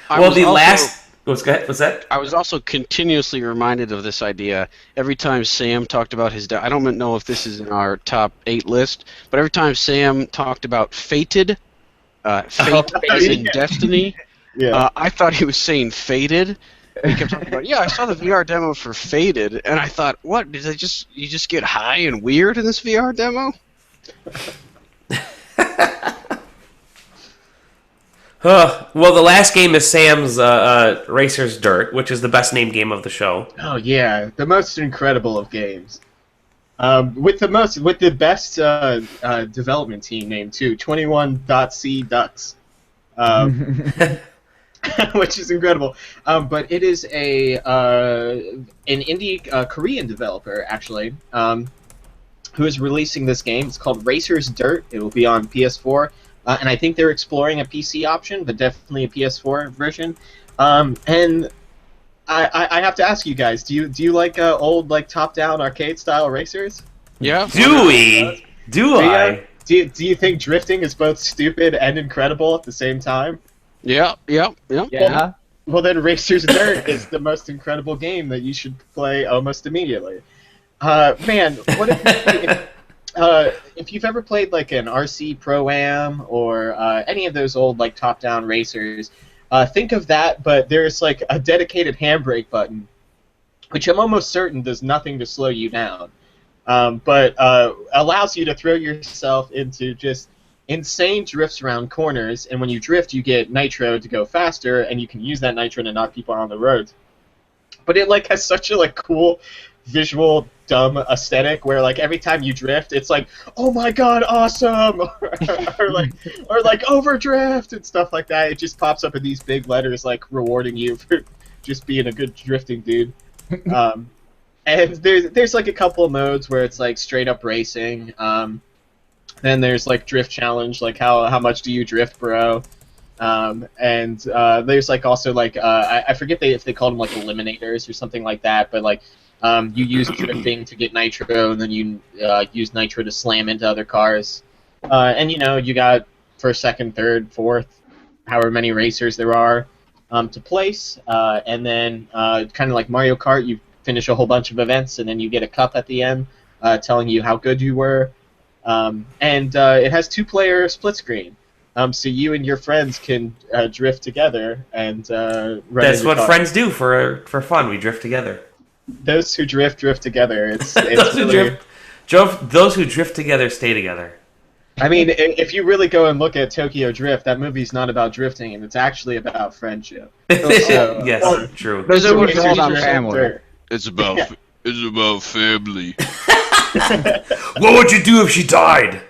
I Well, was the also- last. Go ahead. What's that? I was also continuously reminded of this idea every time Sam talked about his. I don't know if this is in our top 8 list, but every time Sam talked about fated, fate as in destiny, Yeah. I thought he was saying fated. He kept talking about, yeah, I saw the VR demo for Faded, and I thought, what? Did you just get high and weird in this VR demo? Well, the last game is Sam's Racer's Dirt, which is the best named game of the show. Oh yeah, the most incredible of games. With the best development team name too, 21.c Ducks. Which is incredible. But it is an indie Korean developer, actually, who is releasing this game. It's called Racer's Dirt. It will be on PS4, and I think they're exploring a PC option, but definitely a PS4 version. And I have to ask you guys, do you like old top-down arcade-style racers? Yeah. Do we? Do I? Do you think drifting is both stupid and incredible at the same time? Yeah. Yeah. Well, then Racers Dirt is the most incredible game that you should play almost immediately. Man, what if you've ever played like an RC Pro-Am or any of those old like top-down racers, think of that, but there's like a dedicated handbrake button, which I'm almost certain does nothing to slow you down, but allows you to throw yourself into just insane drifts around corners, and when you drift, you get nitro to go faster, and you can use that nitro to knock people on the road. But it like has such a like cool visual dumb aesthetic where like every time you drift it's like, oh my god, awesome, or like overdrift and stuff like that. It just pops up in these big letters like rewarding you for just being a good drifting dude. And there's like a couple of modes where it's like straight up racing. Then there's like drift challenge, like how much do you drift, bro? And there's like also like I forget if they called them like eliminators or something like that, but like you use drifting to get nitro, and then you use nitro to slam into other cars. And you know, you got first, second, third, fourth, however many racers there are to place, and then kind of like Mario Kart, you finish a whole bunch of events, and then you get a cup at the end telling you how good you were. And it has 2-player split screen. So you and your friends can drift together and run. That's what friends do for fun. We drift together. Those who drift together. It's those really... those who drift together stay together. I mean, if you really go and look at Tokyo Drift, that movie's not about drifting, and it's actually about friendship. So, yes, true. Those are all about family. It's about family. What would you do if she died?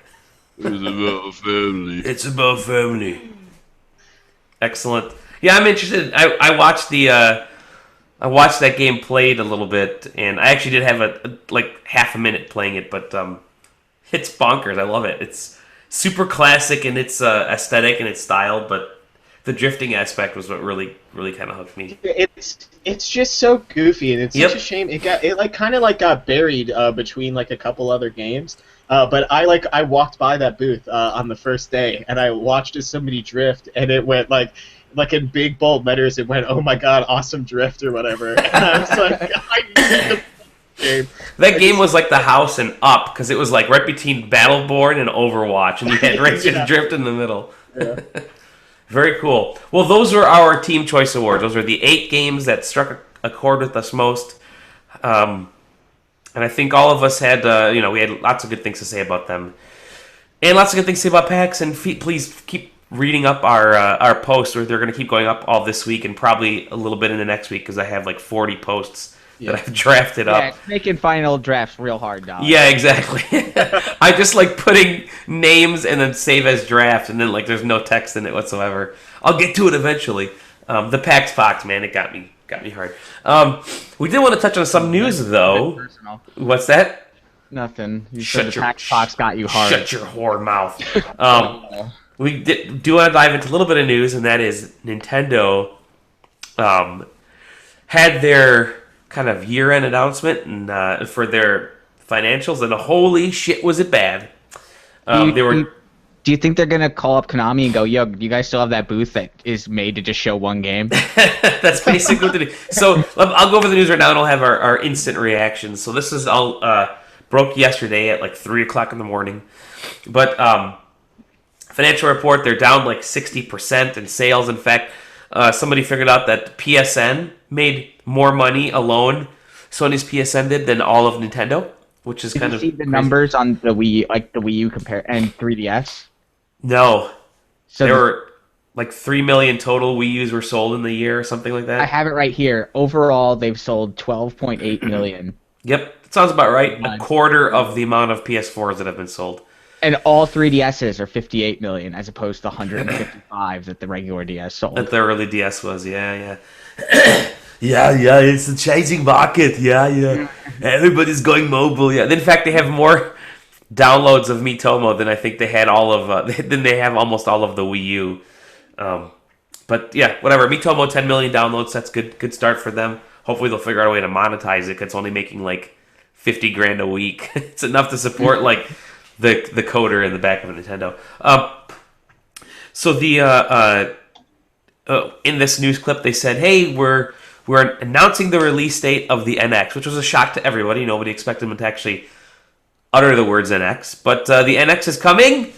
It's about family. It's about family. Excellent. Yeah, I'm interested. I watched I watched that game played a little bit, and I actually did have a like half a minute playing it, but it's bonkers. I love it. It's super classic in its aesthetic and its style, but the drifting aspect was what really kind of hooked me. It's just so goofy, and it's such a shame. It like kind of like got buried between like a couple other games. But I walked by that booth on the first day, and I watched as somebody drift, and it went like in big bold letters. It went, "Oh my god, awesome drift" or whatever. And I was like, I need the game. That game was like the house and up, because it was like right between Battleborn and Overwatch, and you had Racers Drift in the middle. Yeah. Very cool. Well, those were our Team Choice Awards. Those are the 8 games that struck a chord with us most. And I think all of us had, we had lots of good things to say about them. And lots of good things to say about PAX. And please keep reading up our posts. They're going to keep going up all this week and probably a little bit in the next week, because I have like 40 posts that I've drafted up. Yeah, making final drafts real hard, dog. Yeah, exactly. I just like putting names and then save as draft, and then like there's no text in it whatsoever. I'll get to it eventually. The PAX Fox, man, it got me hard. We did want to touch on some news though. Personal. What's that? Nothing. You said the PAX Fox got you hard. Shut your whore mouth. We do want to dive into a little bit of news, and that is Nintendo had their kind of year-end announcement and for their financials, and holy shit, was it bad! Do you think they're gonna call up Konami and go, "Yo, do you guys still have that booth that is made to just show one game?" That's basically what they do. So I'll go over the news right now, and I'll have our instant reactions. So this is all broke yesterday at like 3:00 in the morning, but financial report, they're down like 60% in sales. In fact, somebody figured out that PSN made more money alone, Sony's PSN did, than all of Nintendo, which is kind of see the crazy. numbers on the Wii, like the Wii U and 3DS. No, So there were like 3 million total Wii U's were sold in the year, or something like that. I have it right here. Overall, they've sold 12.8 million. Yep, that sounds about right. A quarter of the amount of PS4s that have been sold. And all 3DSs are 58 million, as opposed to 155 that the regular DS sold. That the early DS was, yeah. Yeah, it's a changing market, yeah. Everybody's going mobile, yeah. In fact, they have more downloads of Miitomo than I think they had than they have almost all of the Wii U. But yeah, whatever. Miitomo, 10 million downloads, that's good start for them. Hopefully they'll figure out a way to monetize it, 'cause it's only making like 50 grand a week. It's enough to support like the coder in the back of a Nintendo. So the in this news clip, they said, "Hey, we're announcing the release date of the NX," which was a shock to everybody. Nobody expected them to actually utter the words NX, but the NX is coming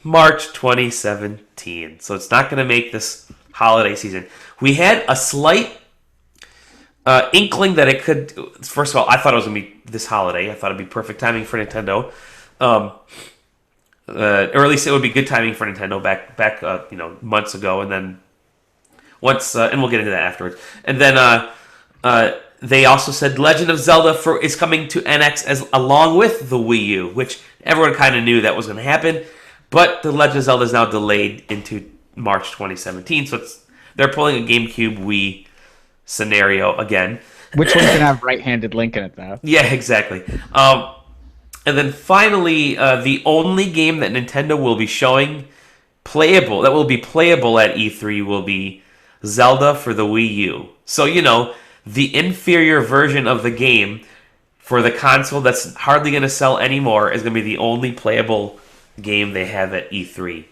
March 2017, so it's not going to make this holiday season. We had a slight inkling that it could. First of all, I thought it was going to be this holiday. I thought it'd be perfect timing for Nintendo. Or at least it would be good timing for Nintendo back months ago, and then once and we'll get into that afterwards. And then they also said Legend of Zelda is coming to NX along with the Wii U, which everyone kind of knew that was going to happen. But the Legend of Zelda is now delayed into March 2017, so they're pulling a GameCube Wii scenario again. Which one's gonna have right-handed Link in it though? Yeah, exactly. And then finally, the only game that Nintendo will be showing that will be playable at E3 will be Zelda for the Wii U. So, the inferior version of the game for the console that's hardly going to sell anymore is going to be the only playable game they have at E3.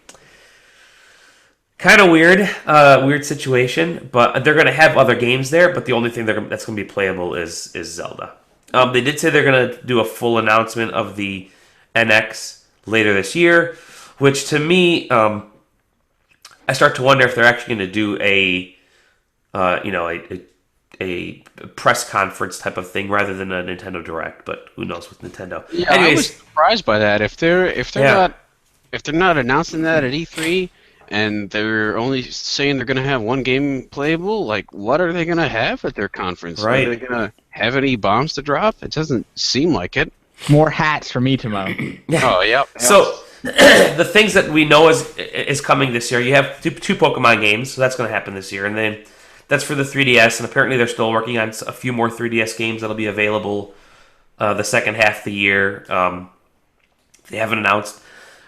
Kind of weird situation, but they're going to have other games there, but the only thing that's going to be playable is Zelda. They did say they're going to do a full announcement of the NX later this year, which to me, I start to wonder if they're actually going to do a press conference type of thing rather than a Nintendo Direct. But who knows with Nintendo? Yeah, Anyways, I was surprised by that. If they're not announcing that at E3 and they're only saying they're going to have one game playable, like what are they going to have at their conference? Right. Are they going to have any bombs to drop? It doesn't seem like it. More hats for me to mow. Yeah. Oh, yep. So the things that we know is coming this year, you have two Pokemon games, so that's going to happen this year, and then that's for the 3DS, and apparently they're still working on a few more 3DS games that'll be available the second half of the year. They haven't announced.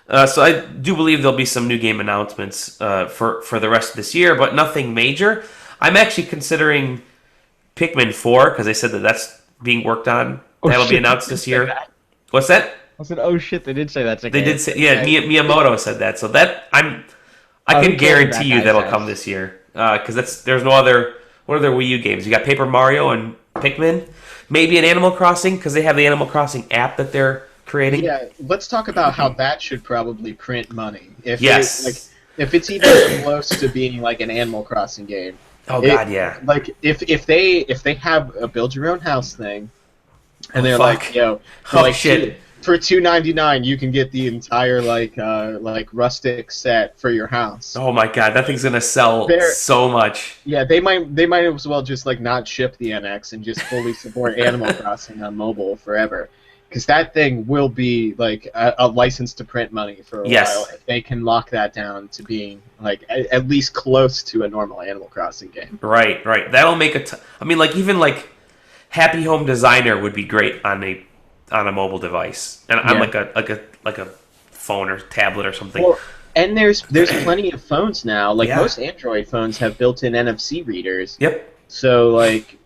So I do believe there'll be some new game announcements for the rest of this year, but nothing major. I'm actually considering Pikmin 4, because they said that's being worked on. That'll be announced this year. What's that? I said, "Oh shit!" They did say that's a They game. did say, yeah. Miyamoto said that, so that I who can cares guarantee what you that that'll guy come says? this year. Because there's no other. What other Wii U games? You got Paper Mario and Pikmin. Maybe an Animal Crossing, because they have the Animal Crossing app that they're creating. Yeah, let's talk about how that should probably print money. Yes. If it's even close to being like an Animal Crossing game. Oh God, yeah. Like if they have a build your own house thing, and they're fuck. like, yo, Oh, shit. for $2.99 you can get the entire like rustic set for your house. Oh my God, that thing's gonna sell so much. Yeah, they might as well just like not ship the NX and just fully support Animal Crossing on mobile forever. Because that thing will be like a license to print money for a while if they can lock that down to being like at least close to a normal Animal Crossing game. Right. That'll make I mean, like even like Happy Home Designer would be great on a mobile device, and on like a phone or tablet or something. Well, and there's plenty of phones now. Like Yeah. most Android phones have built-in NFC readers. Yep. So like.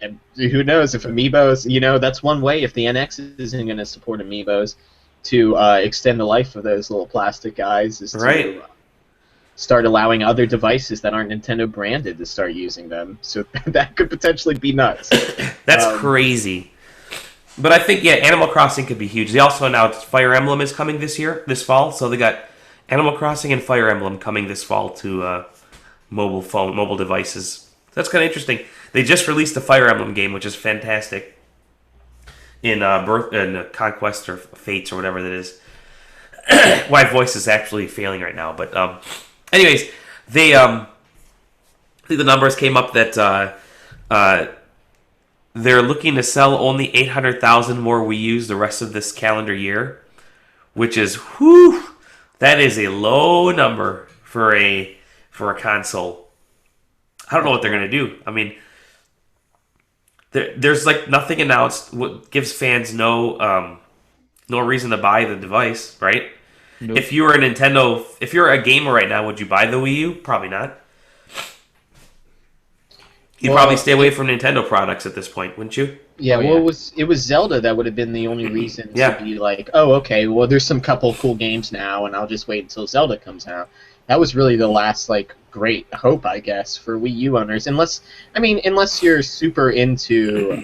And who knows if Amiibos, that's one way if the NX isn't going to support Amiibos to extend the life of those little plastic guys is to start allowing other devices that aren't Nintendo branded to start using them. So that could potentially be nuts. That's crazy. But I think, Animal Crossing could be huge. They also announced Fire Emblem is coming this fall. So they got Animal Crossing and Fire Emblem coming this fall to mobile devices. That's kind of interesting. They just released the Fire Emblem game, which is fantastic. In Conquest or Fates or whatever that is. My voice is actually failing right now, but anyways, they I think the numbers came up that they're looking to sell only 800,000 more Wii U's the rest of this calendar year, which is that is a low number for a console. I don't know what they're gonna do. I mean, there's like nothing announced. What gives fans no reason to buy the device, right? Nope. If you were if you're a gamer right now, would you buy the Wii U? Probably not. You'd probably stay away from Nintendo products at this point, wouldn't you? Yeah, it was Zelda that would have been the only reason to be like, oh, okay, well, there's some couple cool games now, and I'll just wait until Zelda comes out. that was really the last like great hope, I guess, for Wii U owners. Unless you're super into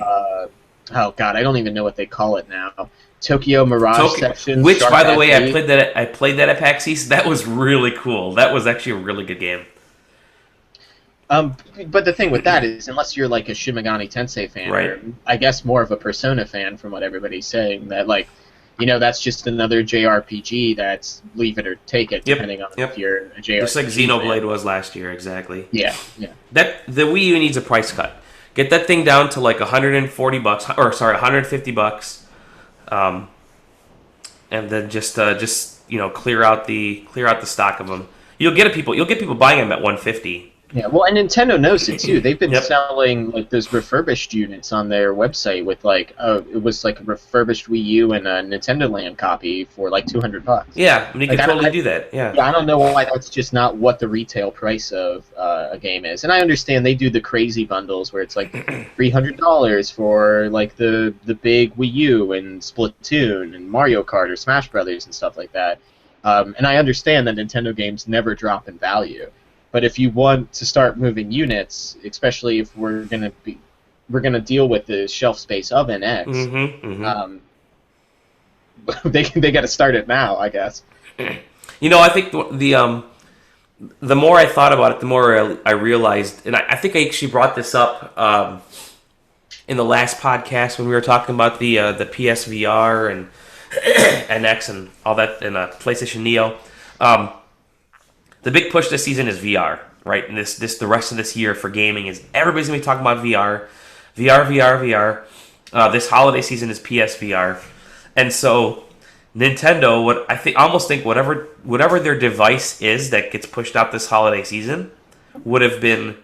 oh god, I don't even know what they call it now. Tokyo Mirage Sessions. Which, Shark by the way, Athlete. I played that at PAX East. That was really cool. That was actually a really good game. But the thing with that is, unless you're like a Shin Megami Tensei fan, Right. or I guess more of a Persona fan, from what everybody's saying, that like, that's just another JRPG that's leave it or take it, depending on if you're a JRPG. Just like Xenoblade fan. was last year, exactly. Yeah. That the Wii U needs a price cut. Get that thing down to like $140, or sorry, $150, and then just clear out the stock of them. You'll get people buying them at $150. Yeah, well, and Nintendo knows it too. They've been Yep. selling like those refurbished units on their website with like, it was like a refurbished Wii U and a Nintendo Land copy for like $200. Yeah, I mean, you can totally do that. Yeah, I don't know why that's just not what the retail price of a game is. And I understand they do the crazy bundles where it's like $300 for like the big Wii U and Splatoon and Mario Kart or Smash Brothers and stuff like that. And I understand that Nintendo games never drop in value. But if you want to start moving units, especially if we're gonna deal with the shelf space of NX, they got to start it now, I guess. I think the more I thought about it, the more I realized, and I think I actually brought this up in the last podcast when we were talking about the PSVR and NX and all that, and PlayStation Neo. The big push this season is VR, right? And the rest of this year for gaming is everybody's gonna be talking about VR. This holiday season is PSVR, and so Nintendo, I almost think whatever their device is that gets pushed out this holiday season would have been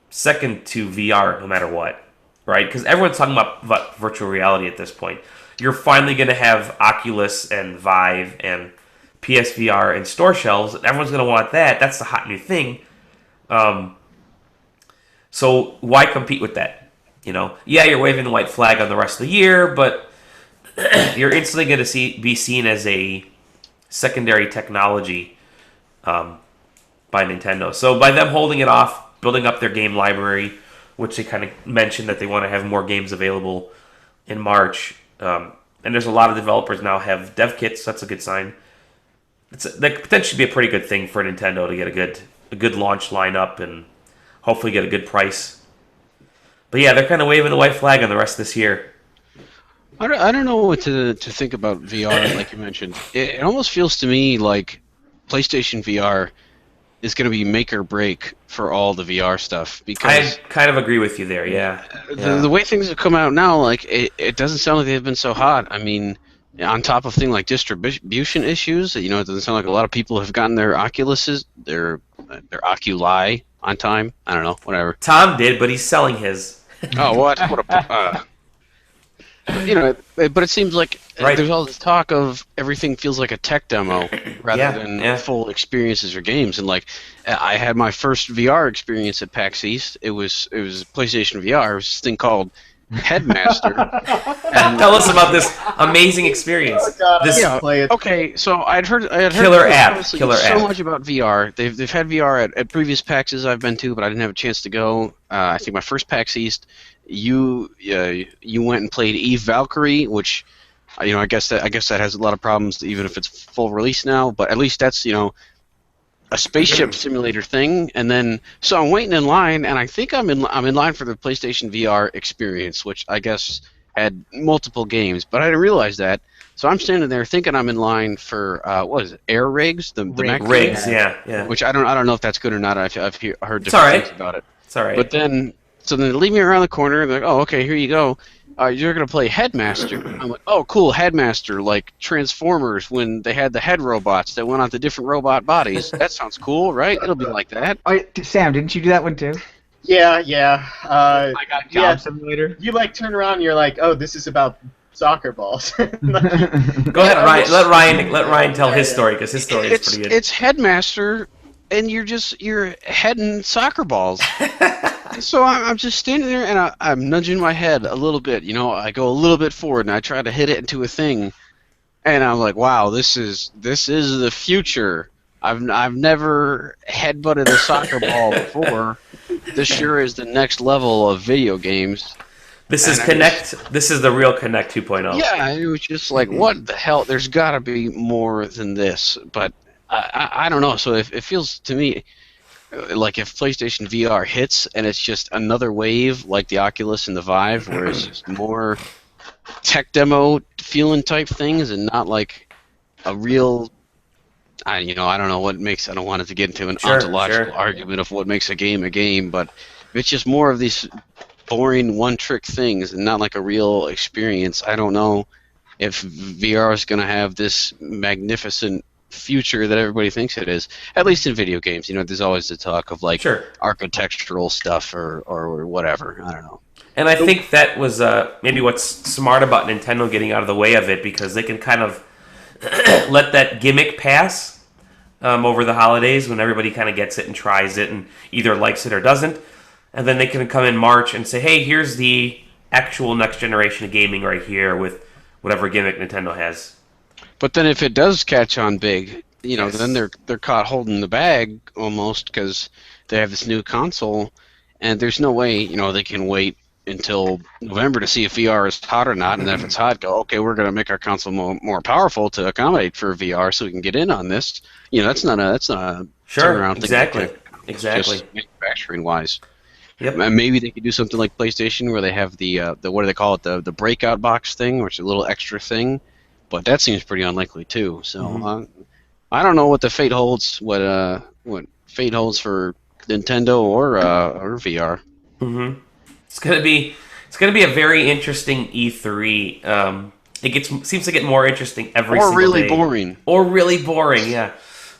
second to VR no matter what, right? Because everyone's talking about virtual reality at this point. You're finally gonna have Oculus and Vive and PSVR and store shelves, and everyone's going to want that. That's the hot new thing. So why compete with that? Yeah, you're waving the white flag on the rest of the year, but you're instantly going to be seen as a secondary technology by Nintendo. So by them holding it off, building up their game library, which they kind of mentioned that they want to have more games available in March, and there's a lot of developers now have dev kits. So that's a good sign. That could potentially be a pretty good thing for Nintendo to get a good launch lineup and hopefully get a good price. But yeah, they're kind of waving the white flag on the rest of this year. I don't know what to think about VR, like you mentioned. It almost feels to me like PlayStation VR is going to be make or break for all the VR stuff. Because I kind of agree with you there, yeah. The way things have come out now, like it doesn't sound like they've been so hot. I mean, on top of things like distribution issues, it doesn't sound like a lot of people have gotten their Oculuses, their Oculi on time. I don't know, whatever. Tom did, but he's selling his. Oh, what? But it seems like there's all this talk of everything feels like a tech demo rather than full experiences or games. And like, I had my first VR experience at PAX East. It was PlayStation VR. It was this thing called Headmaster. And tell us about this amazing experience. Oh, God, play it. Okay, so I'd heard Killer app so much about VR. They've had VR at previous PAXs I've been to, but I didn't have a chance to go. I think my first PAX East, you went and played Eve Valkyrie, which I guess that has a lot of problems even if it's full release now, but at least that's a spaceship simulator thing. And then so I'm waiting in line, and I think I'm in line for the PlayStation VR experience, which I guess had multiple games, but I didn't realize that. So I'm standing there thinking I'm in line for what is it, Air Rigs, the Mac Rigs, yeah. Which I don't know if that's good or not. I've heard different things about it. It's all right. But then they leave me around the corner, and they're like, oh, okay, here you go. You're going to play Headmaster. I'm like, oh, cool, Headmaster, like Transformers when they had the head robots that went onto different robot bodies. That sounds cool, right? It'll be like that. Oh, Sam, didn't you do that one too? Yeah. I got Job Simulator. You like turn around and you're like, oh, this is about soccer balls. Go ahead, Ryan. Let Ryan tell his story, because his story is pretty good. It's Headmaster, and you're heading soccer balls. So I'm just standing there, and I'm nudging my head a little bit. I go a little bit forward, and I try to hit it into a thing, and I'm like, wow, this is the future. I've never headbutted a soccer ball before. This sure is the next level of video games. This is Connect. This is the real Connect 2.0. Yeah, it was just like, what the hell? There's got to be more than this, but I don't know. So it feels to me like if PlayStation VR hits and it's just another wave like the Oculus and the Vive, where it's just more tech demo feeling type things and not like a real. I don't know what makes. I don't want it to get into an ontological argument of what makes a game, but if it's just more of these boring one-trick things and not like a real experience, I don't know if VR is going to have this magnificent future that everybody thinks it is. At least in video games, there's always the talk of like architectural stuff or whatever. I don't know. And I think that was maybe what's smart about Nintendo getting out of the way of it, because they can kind of let that gimmick pass over the holidays when everybody kind of gets it and tries it and either likes it or doesn't. And then they can come in March and say, hey, here's the actual next generation of gaming right here with whatever gimmick Nintendo has. But then if it does catch on big, then they're caught holding the bag almost, because they have this new console, and there's no way, they can wait until November to see if VR is hot or not, and then if it's hot, go, okay, we're going to make our console more powerful to accommodate for VR so we can get in on this. That's not a turnaround thing. Exactly. Just manufacturing-wise. Yep. And maybe they could do something like PlayStation where they have the what do they call it, the breakout box thing, which is a little extra thing, but that seems pretty unlikely too. So I don't know what the fate holds, what fate holds for Nintendo or VR. Mm-hmm. It's gonna be a very interesting E3. It seems to get more interesting every single day. Or really boring, yeah,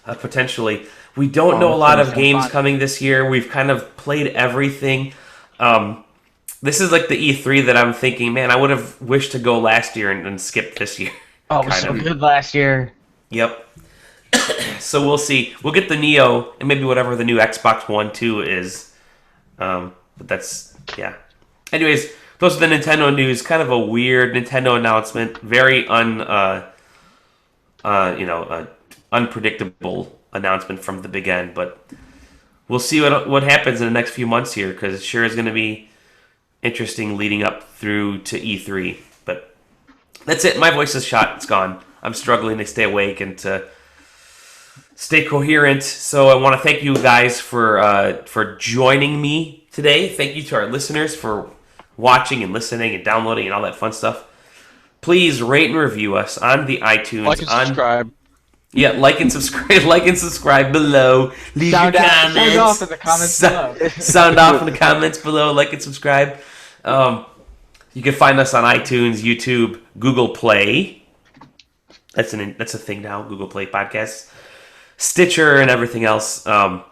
potentially. We don't know a lot of games coming this year. We've kind of played everything. This is like the E3 that I'm thinking, man, I would have wished to go last year and skip this year. Oh, it was so good last year. Yep. So we'll see. We'll get the Neo and maybe whatever the new Xbox One 2 is. But that's, yeah. Anyways, those are the Nintendo news. Kind of a weird Nintendo announcement. Very unpredictable announcement from the big end, but we'll see what happens in the next few months here, because it sure is going to be interesting leading up through to E3. But that's it. My voice is shot. It's gone. I'm struggling to stay awake and to stay coherent. So I want to thank you guys for joining me today. Thank you to our listeners for watching and listening and downloading and all that fun stuff. Please rate and review us on the iTunes. Like and subscribe. Yeah, like and subscribe. Like and subscribe below. Leave your comments. Sound off in the comments below. Sound off in the comments below. Like and subscribe. You can find us on iTunes, YouTube, Google Play. That's a thing now. Google Play Podcasts, Stitcher, and everything else. At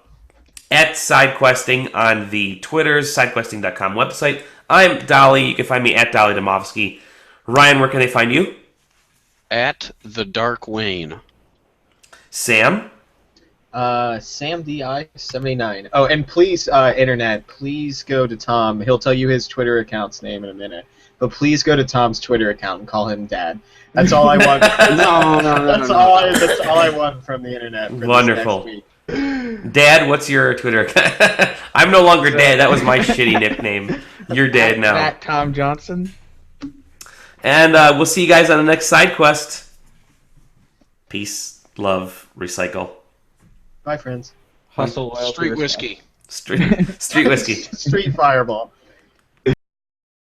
SideQuesting on the Twitters, SideQuesting.com website. I'm Dolly. You can find me at Dolly Domovsky. Ryan, where can they find you? At the Dark Wayne. Sam? SamDI79. Oh, and please, Internet, please go to Tom. He'll tell you his Twitter account's name in a minute. But please go to Tom's Twitter account and call him Dad. That's all I want. That's all I want from the Internet. For Wonderful. This next week. Dad, what's your Twitter account? I'm no longer Dad. That was my shitty nickname. You're Dad now. At Tom Johnson. And we'll see you guys on the next side quest. Peace, love, recycle. Bye, friends. Hustle. Street whiskey. Street whiskey. Street Fireball.